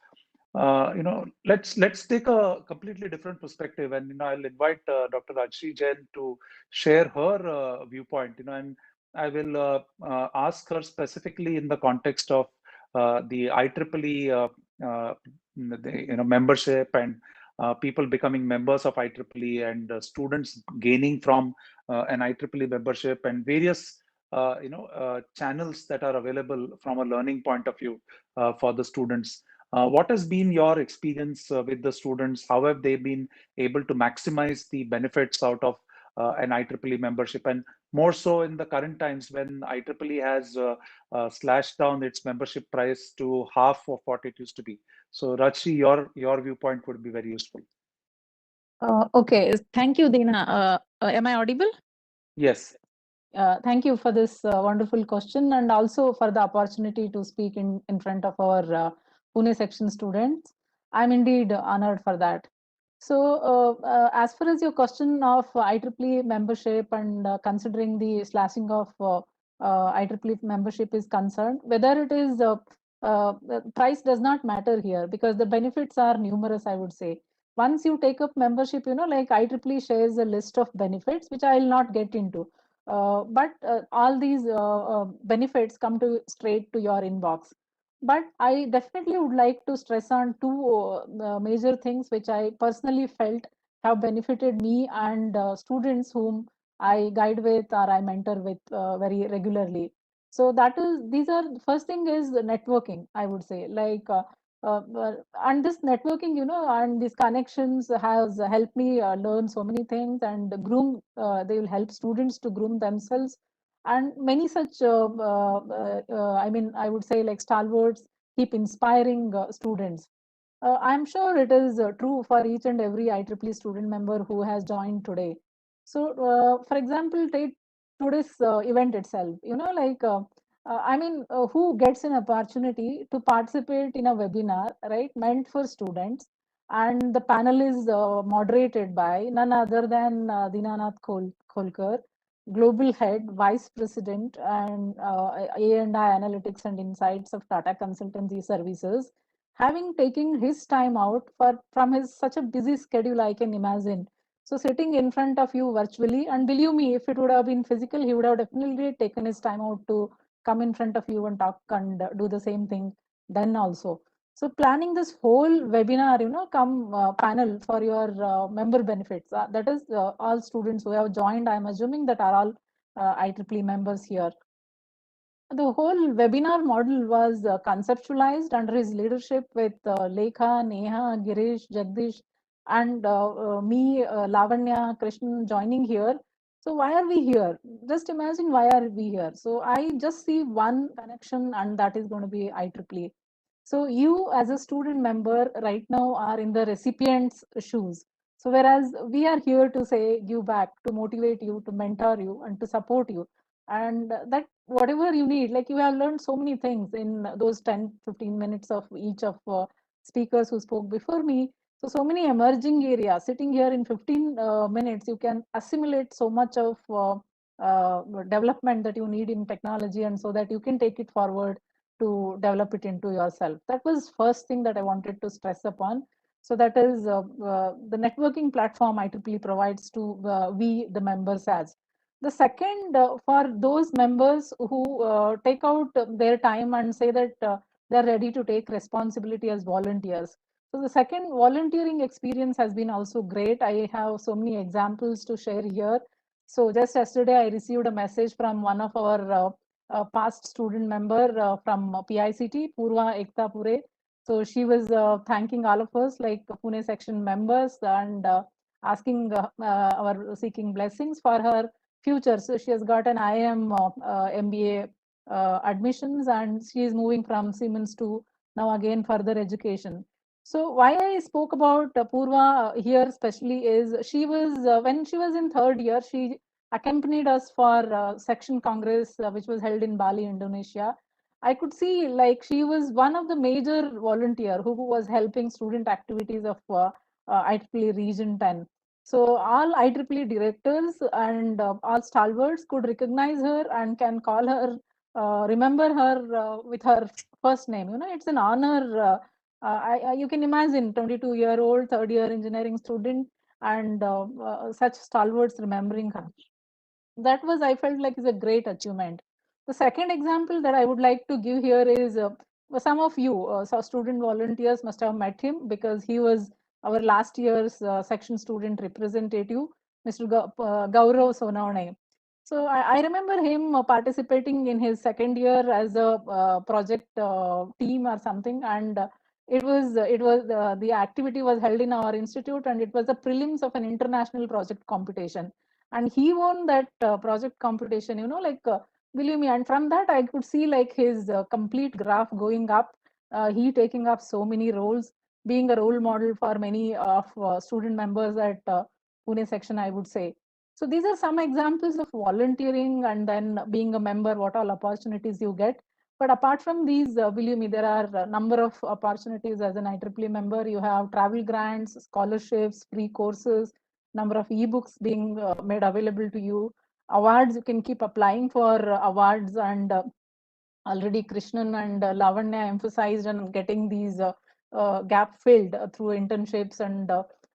Let's take a completely different perspective, and I'll invite Dr. Rajashree Jain to share her viewpoint. And I will ask her specifically in the context of the IEEE, membership, and people becoming members of IEEE, and students gaining from an IEEE membership, and various channels that are available from a learning point of view for the students. What has been your experience with the students? How have they been able to maximize the benefits out of an IEEE membership, and more so in the current times when IEEE has slashed down its membership price to half of what it used to be? So Rajashree, your viewpoint would be very useful. Okay, thank you, Dina. Am I audible? Yes. Thank you for this wonderful question, and also for the opportunity to speak in front of our Pune section students. I'm indeed honored for that. So as far as your question of IEEE membership and considering the slashing of IEEE membership is concerned, whether it is price does not matter here, because the benefits are numerous, I would say. Once you take up membership, like IEEE shares a list of benefits, which I will not get into. But all these benefits come to straight to your inbox. But I definitely would like to stress on two major things which I personally felt have benefited me and students whom I guide with or I mentor with very regularly. So these are, first thing is the networking, I would say. And this networking, and these connections has helped me learn so many things and groom. They will help students to groom themselves, and many such. I would say, like, stalwarts keep inspiring students. I'm sure it is true for each and every IEEE student member who has joined today. So, for example, take today's event itself. Who gets an opportunity to participate in a webinar, right, meant for students, and the panel is moderated by none other than Dinanath Kholkar, Global Head, Vice President, and A&I Analytics and Insights of Tata Consultancy Services, having taken his time out from his such a busy schedule, I can imagine. So sitting in front of you virtually, and believe me, if it would have been physical, he would have definitely taken his time out to come in front of you and talk and do the same thing then also. So planning this whole webinar, come panel for your member benefits. That is all students who have joined, I'm assuming that are all IEEE members here. The whole webinar model was conceptualized under his leadership with Lekha, Neha, Girish, Jagdish, and me, Lavanya, Krishnan joining here. So why are we here? Just imagine why are we here. So I just see one connection, and that is going to be IEEE. So you as a student member right now are in the recipient's shoes. So whereas we are here to say give back, to motivate you, to mentor you, and to support you. And that whatever you need, like you have learned so many things in those 10-15 minutes of each of speakers who spoke before me. So many emerging areas. Sitting here in 15 minutes, you can assimilate so much of development that you need in technology, and so that you can take it forward to develop it into yourself. That was first thing that I wanted to stress upon. So that is the networking platform IEEE provides to we, the members as. The second, for those members who take out their time and say that they're ready to take responsibility as volunteers. So the second volunteering experience has been also great. I have so many examples to share here. So just yesterday, I received a message from one of our past student member from PICT, Purva Ekta Pure. So she was thanking all of us, like Pune section members, and asking our seeking blessings for her future. So she has got an IIM MBA admissions, and she is moving from Siemens to now again further education. So why I spoke about Purva here especially is she was when she was in third year, she accompanied us for section congress which was held in Bali, Indonesia. I could see like she was one of the major volunteer who was helping student activities of IEEE Region 10. So all IEEE directors and all stalwarts could recognize her and can call her, remember her with her first name. It's an honor. You can imagine 22-year-old, third-year engineering student, and such stalwarts remembering her. That was, I felt like, is a great achievement. The second example that I would like to give here is some of you, so student volunteers must have met him because he was our last year's section student representative, Mr. Gaurav Sonawane. So I remember him participating in his second year as a project team or something, and the activity was held in our institute, and it was the prelims of an international project competition, and he won that project competition. Believe me, and from that I could see like his complete graph going up. He taking up so many roles, being a role model for many of student members at Pune section, I would say. So these are some examples of volunteering and then being a member, what all opportunities you get. But apart from these, believe me, there are a number of opportunities as an IEEE member. You have travel grants, scholarships, free courses, number of ebooks being made available to you, awards. You can keep applying for awards, and already Krishnan and Lavanya emphasized on getting these gap filled through internships and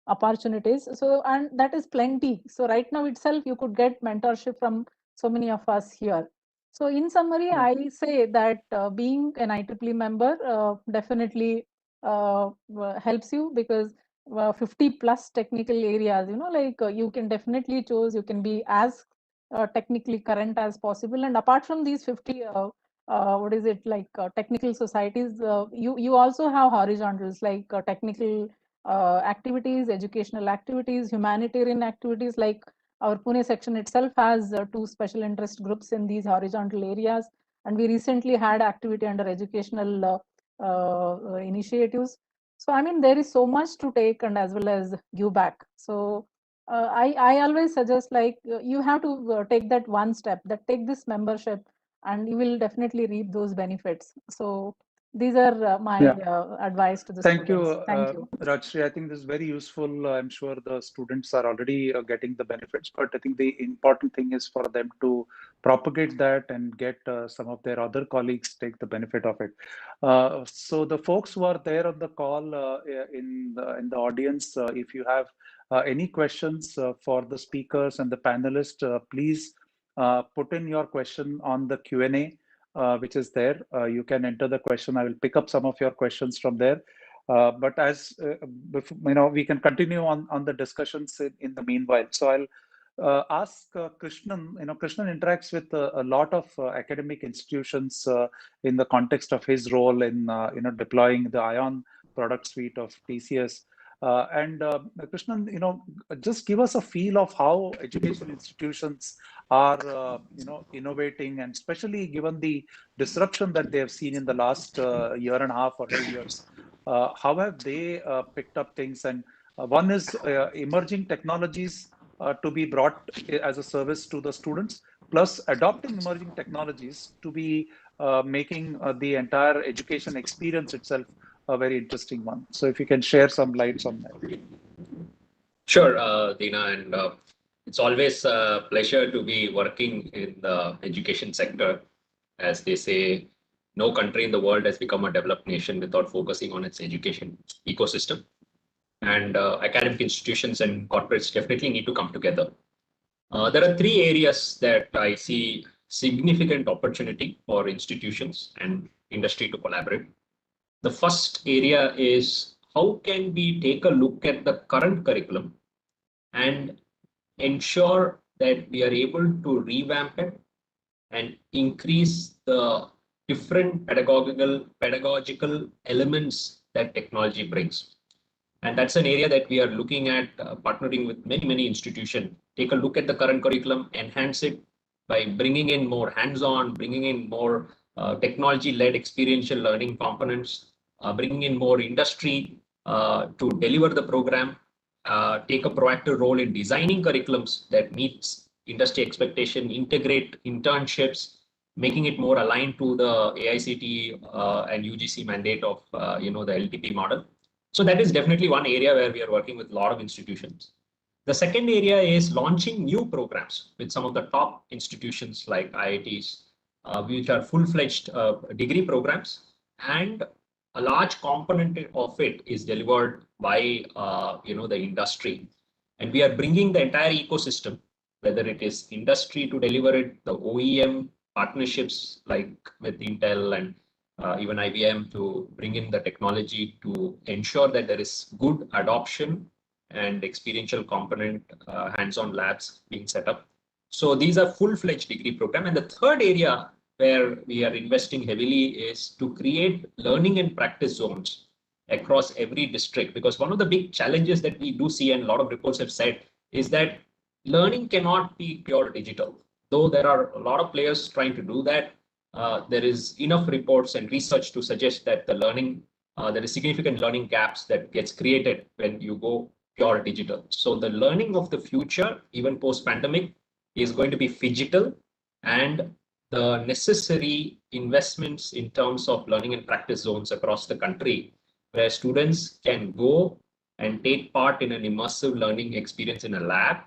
opportunities. So, and that is plenty. So right now itself, you could get mentorship from so many of us here. So in summary, I say that being an IEEE member definitely helps you, because 50 plus technical areas, you can definitely choose, you can be as technically current as possible. And apart from these 50 what is it like technical societies, you also have horizontals like technical activities, educational activities, humanitarian activities. Like our Pune section itself has two special interest groups in these horizontal areas, and we recently had activity under educational initiatives. So I mean, there is so much to take and as well as give back. So I always suggest, like, you have to take that one step, that take this membership, and you will definitely reap those benefits. So these are my advice to the Thank you, students. Thank you. Rajashree. I think this is very useful. I'm sure the students are already getting the benefits, but I think the important thing is for them to propagate that and get some of their other colleagues take the benefit of it. So the folks who are there on the call in the audience, if you have any questions for the speakers and the panelists, please put in your question on the Q&A. which is there. You can enter the question. I will pick up some of your questions from there. But as we can continue on the discussions in the meanwhile. So I'll ask Krishnan. Krishnan interacts with a lot of academic institutions in the context of his role in deploying the ION product suite of TCS. Krishnan, just give us a feel of how education institutions are, innovating, and especially given the disruption that they have seen in the last year and a half or 2 years. How have they picked up things? And one is emerging technologies to be brought as a service to the students, plus adopting emerging technologies to be making the entire education experience itself a very interesting one. So if you can share some lights on that. Sure, Dina, and it's always a pleasure to be working in the education sector. As they say, no country in the world has become a developed nation without focusing on its education ecosystem. And academic institutions and corporates definitely need to come together. There are three areas that I see significant opportunity for institutions and industry to collaborate. The first area is how can we take a look at the current curriculum and ensure that we are able to revamp it and increase the different pedagogical elements that technology brings. And that's an area that we are looking at partnering with many institutions. Take a look at the current curriculum, enhance it by bringing in more hands-on, bringing in more technology-led experiential learning components, bringing in more industry to deliver the program, take a proactive role in designing curriculums that meets industry expectation, integrate internships, making it more aligned to the AICTE and UGC mandate of the LTP model. So that is definitely one area where we are working with a lot of institutions. The second area is launching new programs with some of the top institutions like IITs, which are full-fledged degree programs, and a large component of it is delivered by the industry. And we are bringing the entire ecosystem, whether it is industry to deliver it, the OEM partnerships like with Intel and even IBM to bring in the technology to ensure that there is good adoption and experiential component, hands-on labs being set up. So these are full-fledged degree program. And the third area where we are investing heavily is to create learning and practice zones across every district. Because one of the big challenges that we do see, and a lot of reports have said, is that learning cannot be pure digital. Though there are a lot of players trying to do that, there is enough reports and research to suggest that the learning, there is significant learning gaps that gets created when you go pure digital. So the learning of the future, even post-pandemic, is going to be phygital, and the necessary investments in terms of learning and practice zones across the country, where students can go and take part in an immersive learning experience in a lab.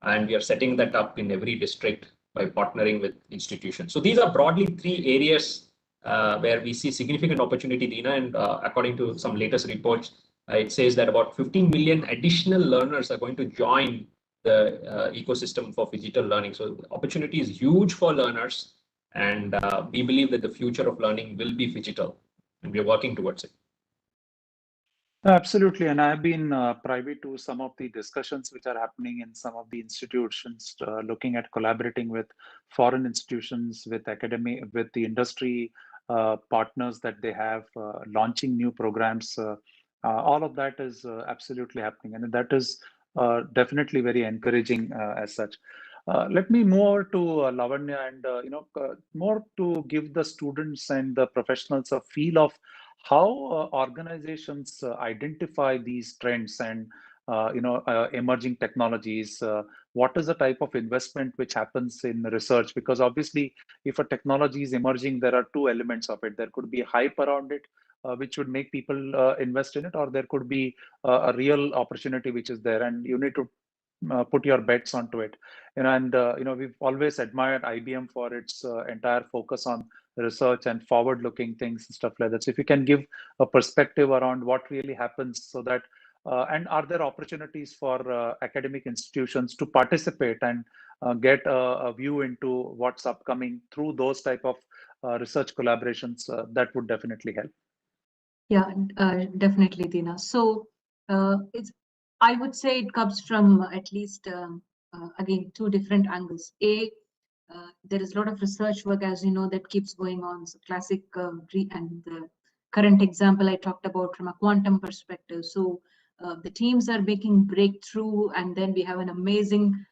And we are setting that up in every district by partnering with institutions. So these are broadly three areas where we see significant opportunity, Dina, and according to some latest reports, it says that about 15 million additional learners are going to join the ecosystem for digital learning. So the opportunity is huge for learners, and we believe that the future of learning will be digital, and we are working towards it. Absolutely, and I've been privy to some of the discussions which are happening in some of the institutions, looking at collaborating with foreign institutions, with academy, with the industry partners that they have, launching new programs. All of that is absolutely happening, and that is definitely very encouraging as such. Let me move over to Lavanya, and more to give the students and the professionals a feel of how organizations identify these trends and emerging technologies. What is the type of investment which happens in research? Because obviously, if a technology is emerging, there are two elements of it. There could be hype around it, which would make people invest in it, or there could be a real opportunity which is there, and you need to put your bets onto it. We've always admired IBM for its entire focus on research and forward-looking things and stuff like that. So if you can give a perspective around what really happens, so that and are there opportunities for academic institutions to participate and get a view into what's upcoming through those type of research collaborations, that would definitely help. Yeah, definitely, Dina. So I would say it comes from at least, again, two different angles. There is a lot of research work, as you know, that keeps going on. So classic and the current example I talked about from a quantum perspective. So the teams are making breakthrough, and then we have an amazing,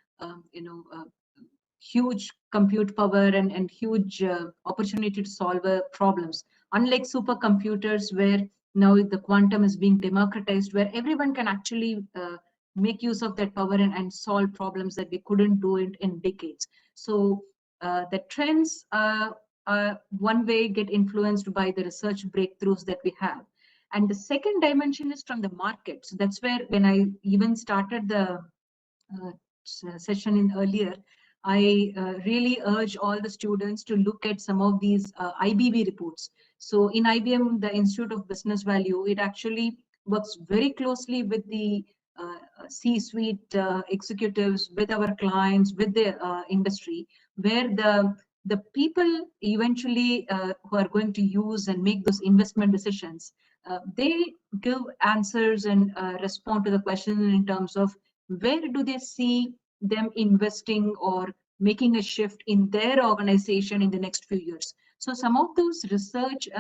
huge compute power and huge opportunity to solve problems. Unlike supercomputers, where now the quantum is being democratized, where everyone can actually make use of that power and solve problems that we couldn't do it in decades. So the trends one way get influenced by the research breakthroughs that we have. And the second dimension is from the market. So that's where, when I even started the session in earlier, I really urge all the students to look at some of these IBB reports. So in IBM, the Institute of Business Value, it actually works very closely with the C-suite executives, with our clients, with the industry, where the people eventually who are going to use and make those investment decisions, they give answers and respond to the question in terms of where do they see them investing or making a shift in their organization in the next few years. So some of those research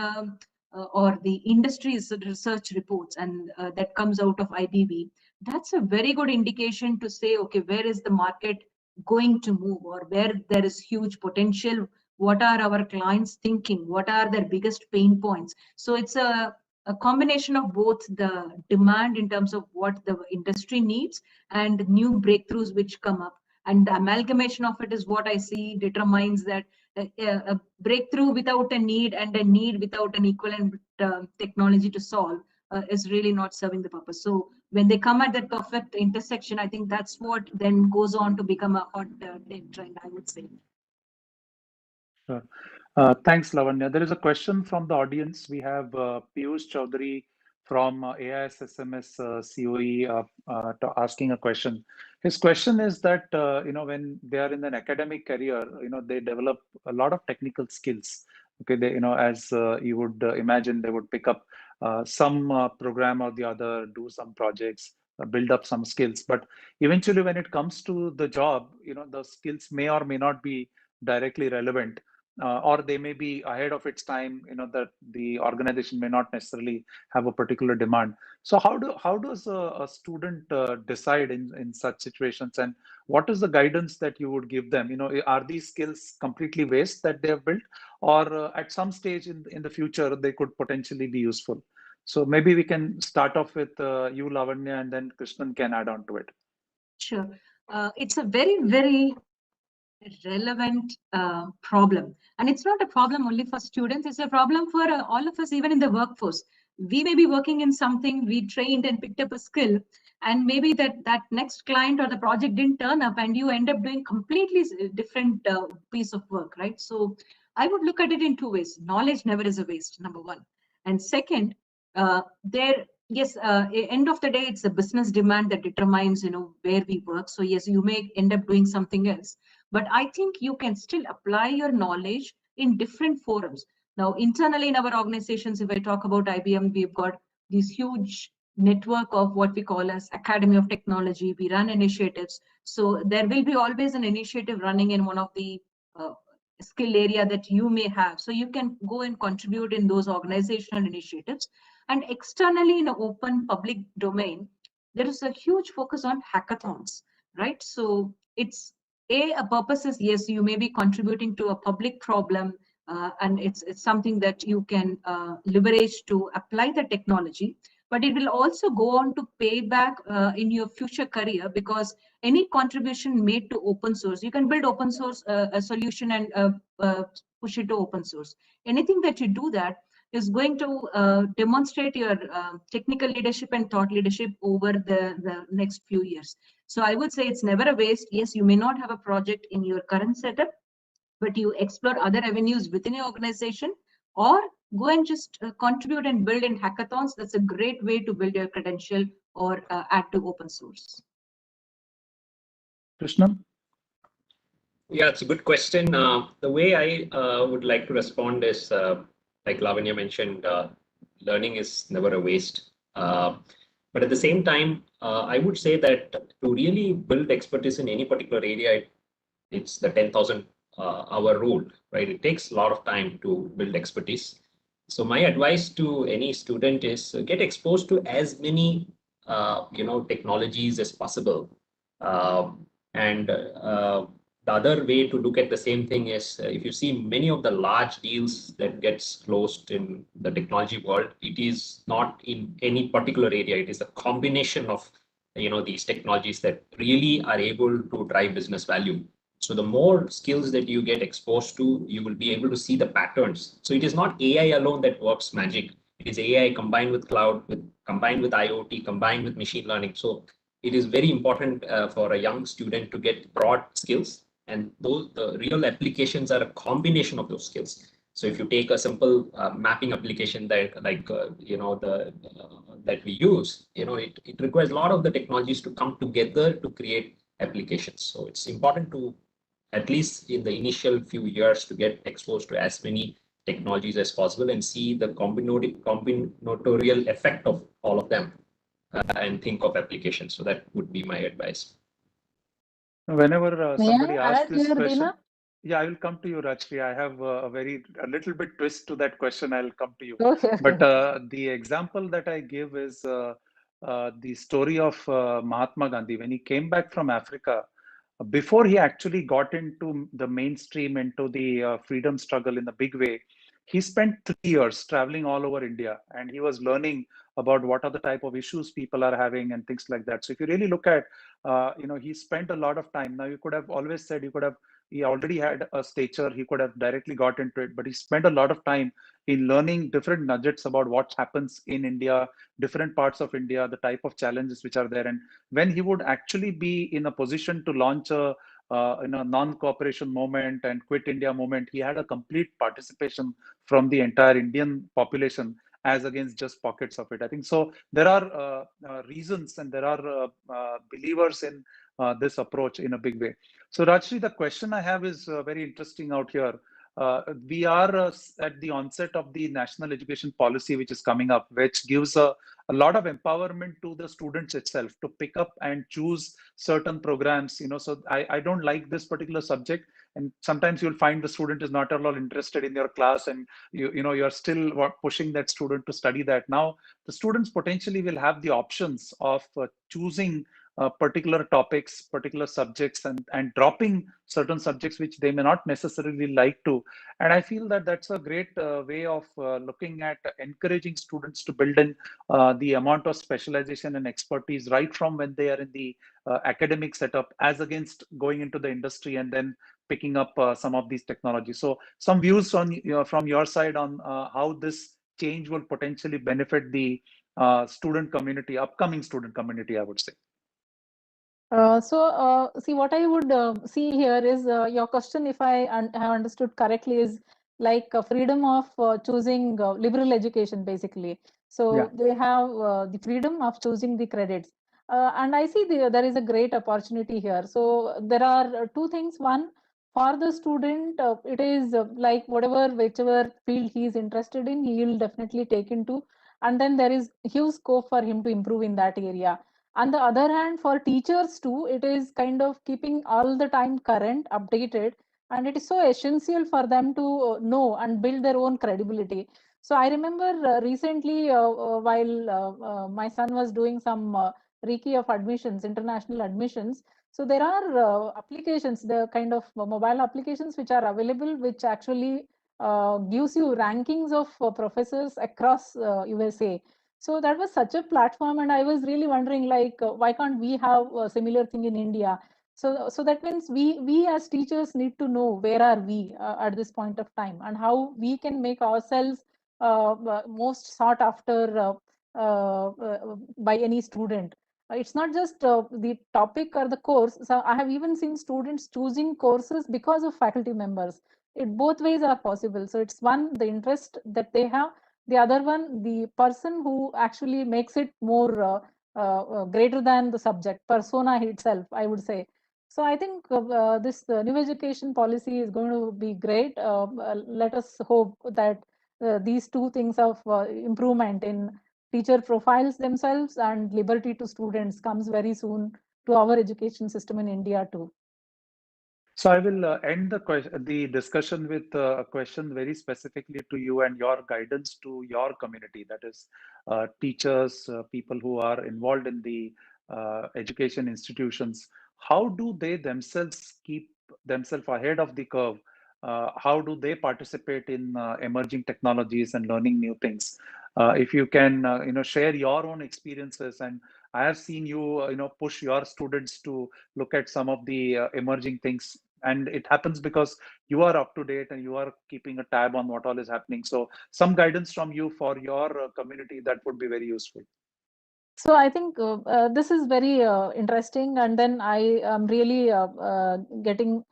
or the industry's research reports and that comes out of IBB, that's a very good indication to say, okay, where is the market going to move, or where there is huge potential? What are our clients thinking? What are their biggest pain points? So it's a combination of both the demand in terms of what the industry needs and new breakthroughs which come up. And the amalgamation of it is what I see determines that a breakthrough without a need and a need without an equivalent technology to solve is really not serving the purpose. So when they come at that perfect intersection, I think that's what then goes on to become a hot tech trend, I would say. Sure. Thanks, Lavanya. There is a question from the audience. We have Piyush Chaudhary from AISSMS COE asking a question. His question is that, when they are in an academic career, they develop a lot of technical skills. Okay, they, as you would imagine, they would pick up some program or the other, do some projects, build up some skills. But eventually, when it comes to the job, the skills may or may not be directly relevant. Or they may be ahead of its time, that the organization may not necessarily have a particular demand. So how does a student decide in such situations, and what is the guidance that you would give them? Are these skills completely waste that they have built, or at some stage in the future they could potentially be useful? So maybe we can start off with you, Lavanya, and then Krishnan can add on to it. Sure. It's a very, very relevant problem, and it's not a problem only for students, it's a problem for all of us, even in the workforce. We may be working in something, we trained and picked up a skill, and maybe that next client or the project didn't turn up, and you end up doing completely different piece of work, right? So I would look at it in two ways. Knowledge never is a waste, number one. And second, yes, end of the day, it's the business demand that determines, where we work. So yes, you may end up doing something else, but I think you can still apply your knowledge in different forums. Now, internally in our organizations, if I talk about IBM, we've got this huge network of what we call as Academy of Technology. We run initiatives. So there will be always an initiative running in one of the skill area that you may have. So you can go and contribute in those organizational initiatives. And externally in an open public domain, there is a huge focus on hackathons, right? So it's a purpose is, yes, you may be contributing to a public problem, and it's something that you can leverage to apply the technology, but it will also go on to pay back in your future career, because any contribution made to open source, you can build open source a solution and push it to open source. Anything that you do that is going to demonstrate your technical leadership and thought leadership over the next few years. So I would say it's never a waste. Yes, you may not have a project in your current setup, but you explore other avenues within your organization, or go and just contribute and build in hackathons. That's a great way to build your credential or add to open source. Krishnan? Yeah, it's a good question. The way I would like to respond is, like Lavanya mentioned, learning is never a waste. But at the same time, I would say that to really build expertise in any particular area, it's the 10,000 hour rule, right? It takes a lot of time to build expertise. So my advice to any student is get exposed to as many, technologies as possible. And the other way to look at the same thing is if you see many of the large deals that gets closed in the technology world, it is not in any particular area. It is a combination of these technologies that really are able to drive business value. So the more skills that you get exposed to, you will be able to see the patterns. So it is not AI alone that works magic. It is AI combined with cloud, combined with IoT, combined with machine learning. So it is very important for a young student to get broad skills, and those the real applications are a combination of those skills. So if you take a simple mapping application that that we use, it requires a lot of the technologies to come together to create applications. So it's important to, at least in the initial few years, to get exposed to as many technologies as possible and see the combinatorial effect of all of them, and think of applications. So that would be my advice. Whenever May somebody I asks add this here, question, Dina? yeah, I will come to you, Rajashree. I have a little bit twist to that question. I'll come to you. Okay, But okay. the example that I give is the story of Mahatma Gandhi. When he came back from Africa, before he actually got into the mainstream, into the freedom struggle in a big way, he spent 3 years traveling all over India, and he was learning about what are the type of issues people are having and things like that. So if you really look at, he spent a lot of time. Now you could have always said he already had a stature, he could have directly got into it, but he spent a lot of time in learning different nuggets about what happens in India, different parts of India, the type of challenges which are there. And when he would actually be in a position to launch a non-cooperation movement and quit India movement, he had a complete participation from the entire Indian population as against just pockets of it. I think so. There are reasons and there are believers in this approach in a big way. So Rajashree, the question I have is very interesting out here. We are at the onset of the national education policy, which is coming up, which gives a lot of empowerment to the students itself to pick up and choose certain programs. So I don't like this particular subject, and sometimes you'll find the student is not at all interested in your class, and you're still pushing that student to study that. Now the students potentially will have the options of choosing particular topics, particular subjects, and dropping certain subjects which they may not necessarily like to. And I feel that that's a great way of looking at encouraging students to build in the amount of specialization and expertise right from when they are in the academic setup, as against going into the industry and then picking up some of these technologies. So some views on from your side on how this change will potentially benefit the student community, upcoming student community, I would say. See, what I would see here is your question, if I have understood correctly, is like freedom of choosing liberal education, basically. So Yeah. they have the freedom of choosing the credits. And I see there is a great opportunity here. So there are two things. One, for the student, it is like whichever field he is interested in, he will definitely take into. And then there is huge scope for him to improve in that area. On the other hand, for teachers too, it is kind of keeping all the time current, updated, and it is so essential for them to know and build their own credibility. So I remember recently, while my son was doing some recce of admissions, international admissions. So there are applications, the kind of mobile applications which are available, which actually gives you rankings of professors across USA. So that was such a platform, and I was really wondering, like, why can't we have a similar thing in India? So that means we as teachers need to know where are we at this point of time, and how we can make ourselves most sought after by any student. It's not just the topic or the course. So I have even seen students choosing courses because of faculty members. It both ways are possible. So it's one, the interest that they have, the other one, the person who actually makes it more greater than the subject persona itself, I would say. So I think this new education policy is going to be great. Let us hope that these two things of improvement in teacher profiles themselves and liberty to students comes very soon to our education system in India too. So I will end the discussion with a question very specifically to you and your guidance to your community, that is teachers, people who are involved in the education institutions. How do they themselves keep themselves ahead of the curve? How do they participate in emerging technologies and learning new things? If you can, share your own experiences, and I have seen you, push your students to look at some of the emerging things, and it happens because you are up to date and you are keeping a tab on what all is happening. So some guidance from you for your community, that would be very useful. So I think this is very interesting, and then I am really getting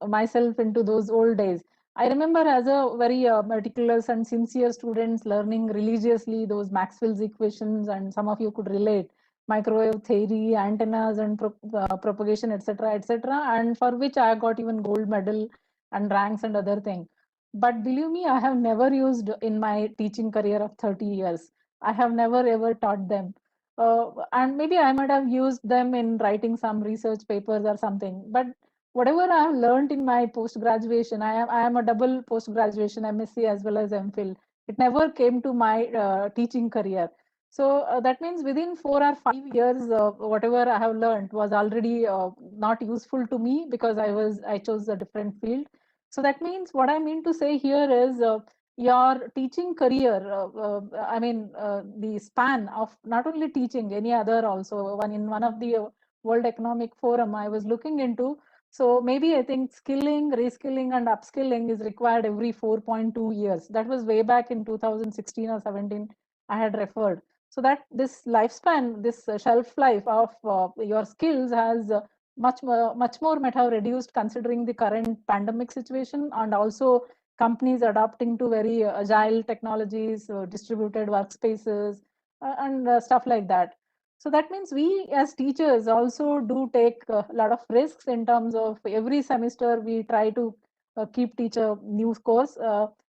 myself into those old days. I remember as a very meticulous and sincere student learning religiously those Maxwell's equations, and some of you could relate microwave theory, antennas, and propagation, etc., etc., and for which I got even gold medal and ranks and other thing. But believe me, I have never used in my teaching career of 30 years. I have never ever taught them. And maybe I might have used them in writing some research papers or something. But whatever I have learned in my post graduation, I am a double post graduation MSc as well as MPhil. It never came to my teaching career. So that means within 4 or 5 years, whatever I have learned was already not useful to me because I chose a different field. So that means what I mean to say here is your teaching career, the span of not only teaching, any other also. In one of the World Economic Forum I was looking into, so maybe I think skilling, reskilling, and upskilling is required every 4.2 years. That was way back in 2016 or 17 I had referred. So that this lifespan, this shelf life of your skills has much more might have reduced considering the current pandemic situation, and also companies adapting to very agile technologies, distributed workspaces, and stuff like that. So that means we as teachers also do take a lot of risks in terms of every semester we try to teach a new course.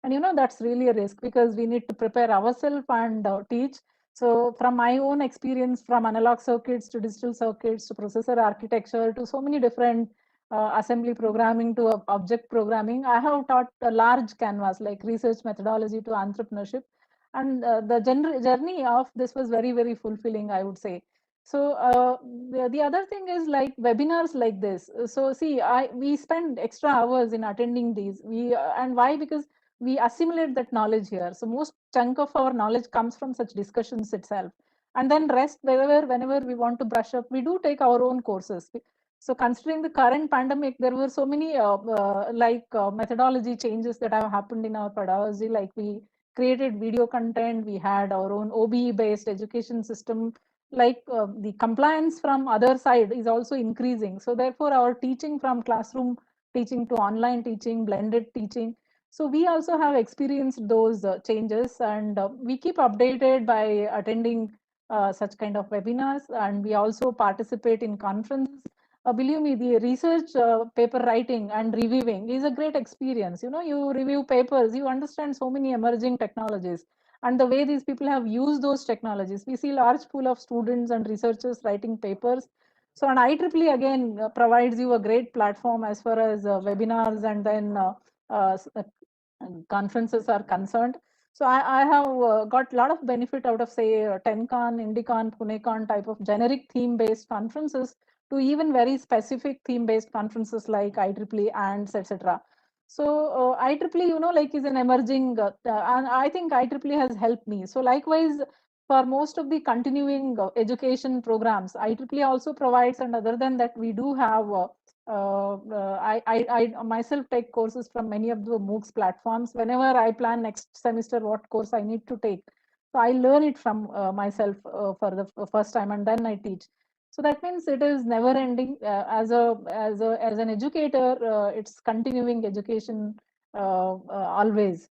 And that's really a risk because we need to prepare ourselves and teach. So from my own experience, from analog circuits to digital circuits to processor architecture to so many different assembly programming to object programming, I have taught a large canvas like research methodology to entrepreneurship. And the journey of this was very, very fulfilling, I would say. So the other thing is like webinars like this. So see, we spend extra hours in attending these. And why? Because we assimilate that knowledge here. So most chunk of our knowledge comes from such discussions itself. And then rest, whenever we want to brush up, we do take our own courses. So considering the current pandemic, there were so many methodology changes that have happened in our pedagogy. Like we created video content, we had our own OBE based education system. Like the compliance from other side is also increasing. So therefore our teaching from classroom teaching to online teaching, blended teaching. So we also have experienced those changes, and we keep updated by attending such kind of webinars, and we also participate in conferences. Believe me, the research paper writing and reviewing is a great experience. You review papers, you understand so many emerging technologies and the way these people have used those technologies. We see large pool of students and researchers writing papers. So an IEEE again provides you a great platform as far as webinars and then uh, conferences are concerned. So I have got a lot of benefit out of say 10Con, IndieCon, PuneCon type of generic theme based conferences to even very specific theme based conferences like IEEE and etc. So IEEE, like is an emerging, and I think IEEE has helped me. So likewise, for most of the continuing education programs, IEEE also provides, and other than that, we do have I myself take courses from many of the MOOCs platforms. Whenever I plan next semester what course I need to take, so I learn it from myself for the first time, and then I teach. So that means it is never ending. As an educator, it's continuing education always.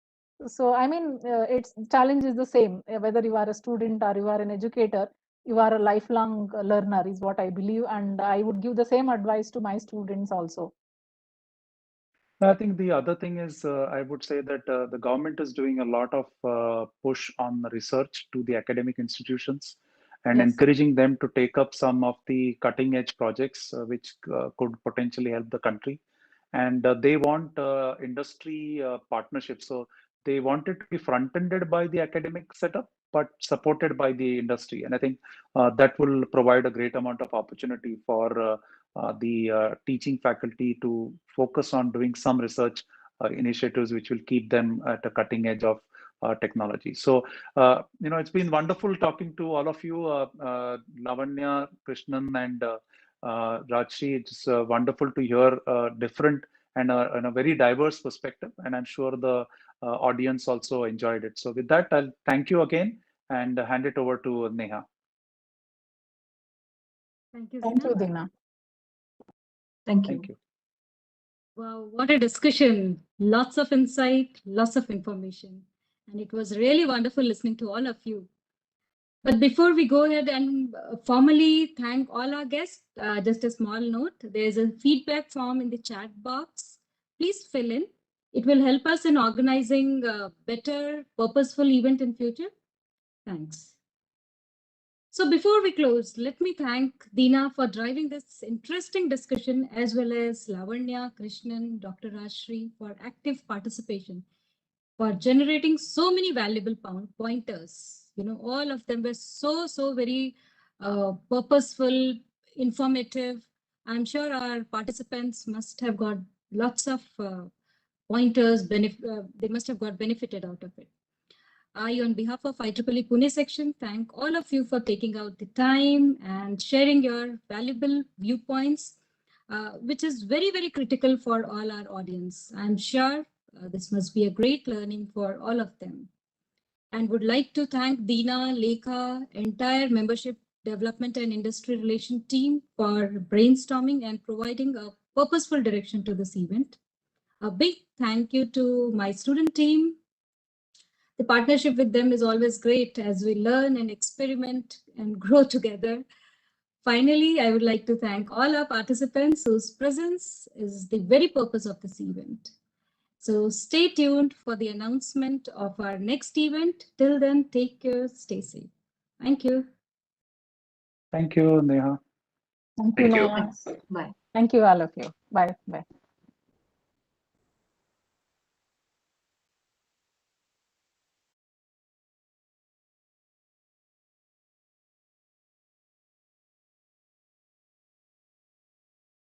So I mean, its challenge is the same whether you are a student or you are an educator. you are a lifelong learner is what I believe, and I would give the same advice to my students also. I think the other thing is, I would say that the government is doing a lot of push on research to the academic institutions and Yes. encouraging them to take up some of the cutting edge projects which could potentially help the country. And they want industry partnerships. So they want it to be front-ended by the academic setup, but supported by the industry. And I think that will provide a great amount of opportunity for the teaching faculty to focus on doing some research initiatives which will keep them at the cutting edge of technology. So, it's been wonderful talking to all of you, Lavanya, Krishnan, and Rajashree. It's wonderful to hear different and a very diverse perspective, and I'm sure the audience also enjoyed it. So with that, I'll thank you again and hand it over to Neha. Thank you, Thank you, Zina. Dina. Thank you. Thank you. Wow, what a discussion. Lots of insight, lots of information. And it was really wonderful listening to all of you. But before we go ahead and formally thank all our guests, just a small note, there's a feedback form in the chat box. Please fill in. It will help us in organizing a better, purposeful event in future. Thanks. So before we close, let me thank Dina for driving this interesting discussion, as well as Lavanya, Krishnan, Dr. Rajashree for active participation, for generating so many valuable pointers. All of them were so very purposeful, informative. I'm sure our participants must have got lots of pointers, they must have got benefited out of it. I, on behalf of IEEE Pune section, thank all of you for taking out the time and sharing your valuable viewpoints, which is very, very critical for all our audience. I'm sure this must be a great learning for all of them. And would like to thank Dina, Lekha, entire membership development and industry relation team for brainstorming and providing a purposeful direction to this event. A big thank you to my student team. The partnership with them is always great as we learn and experiment and grow together. Finally, I would like to thank all our participants whose presence is the very purpose of this event. So stay tuned for the announcement of our next event. Till then, take care, stay safe. Thank you. Thank you, Neha. Thank you, Thank you. Neha. Thanks. Bye. Thank you, all of you. Bye. Bye.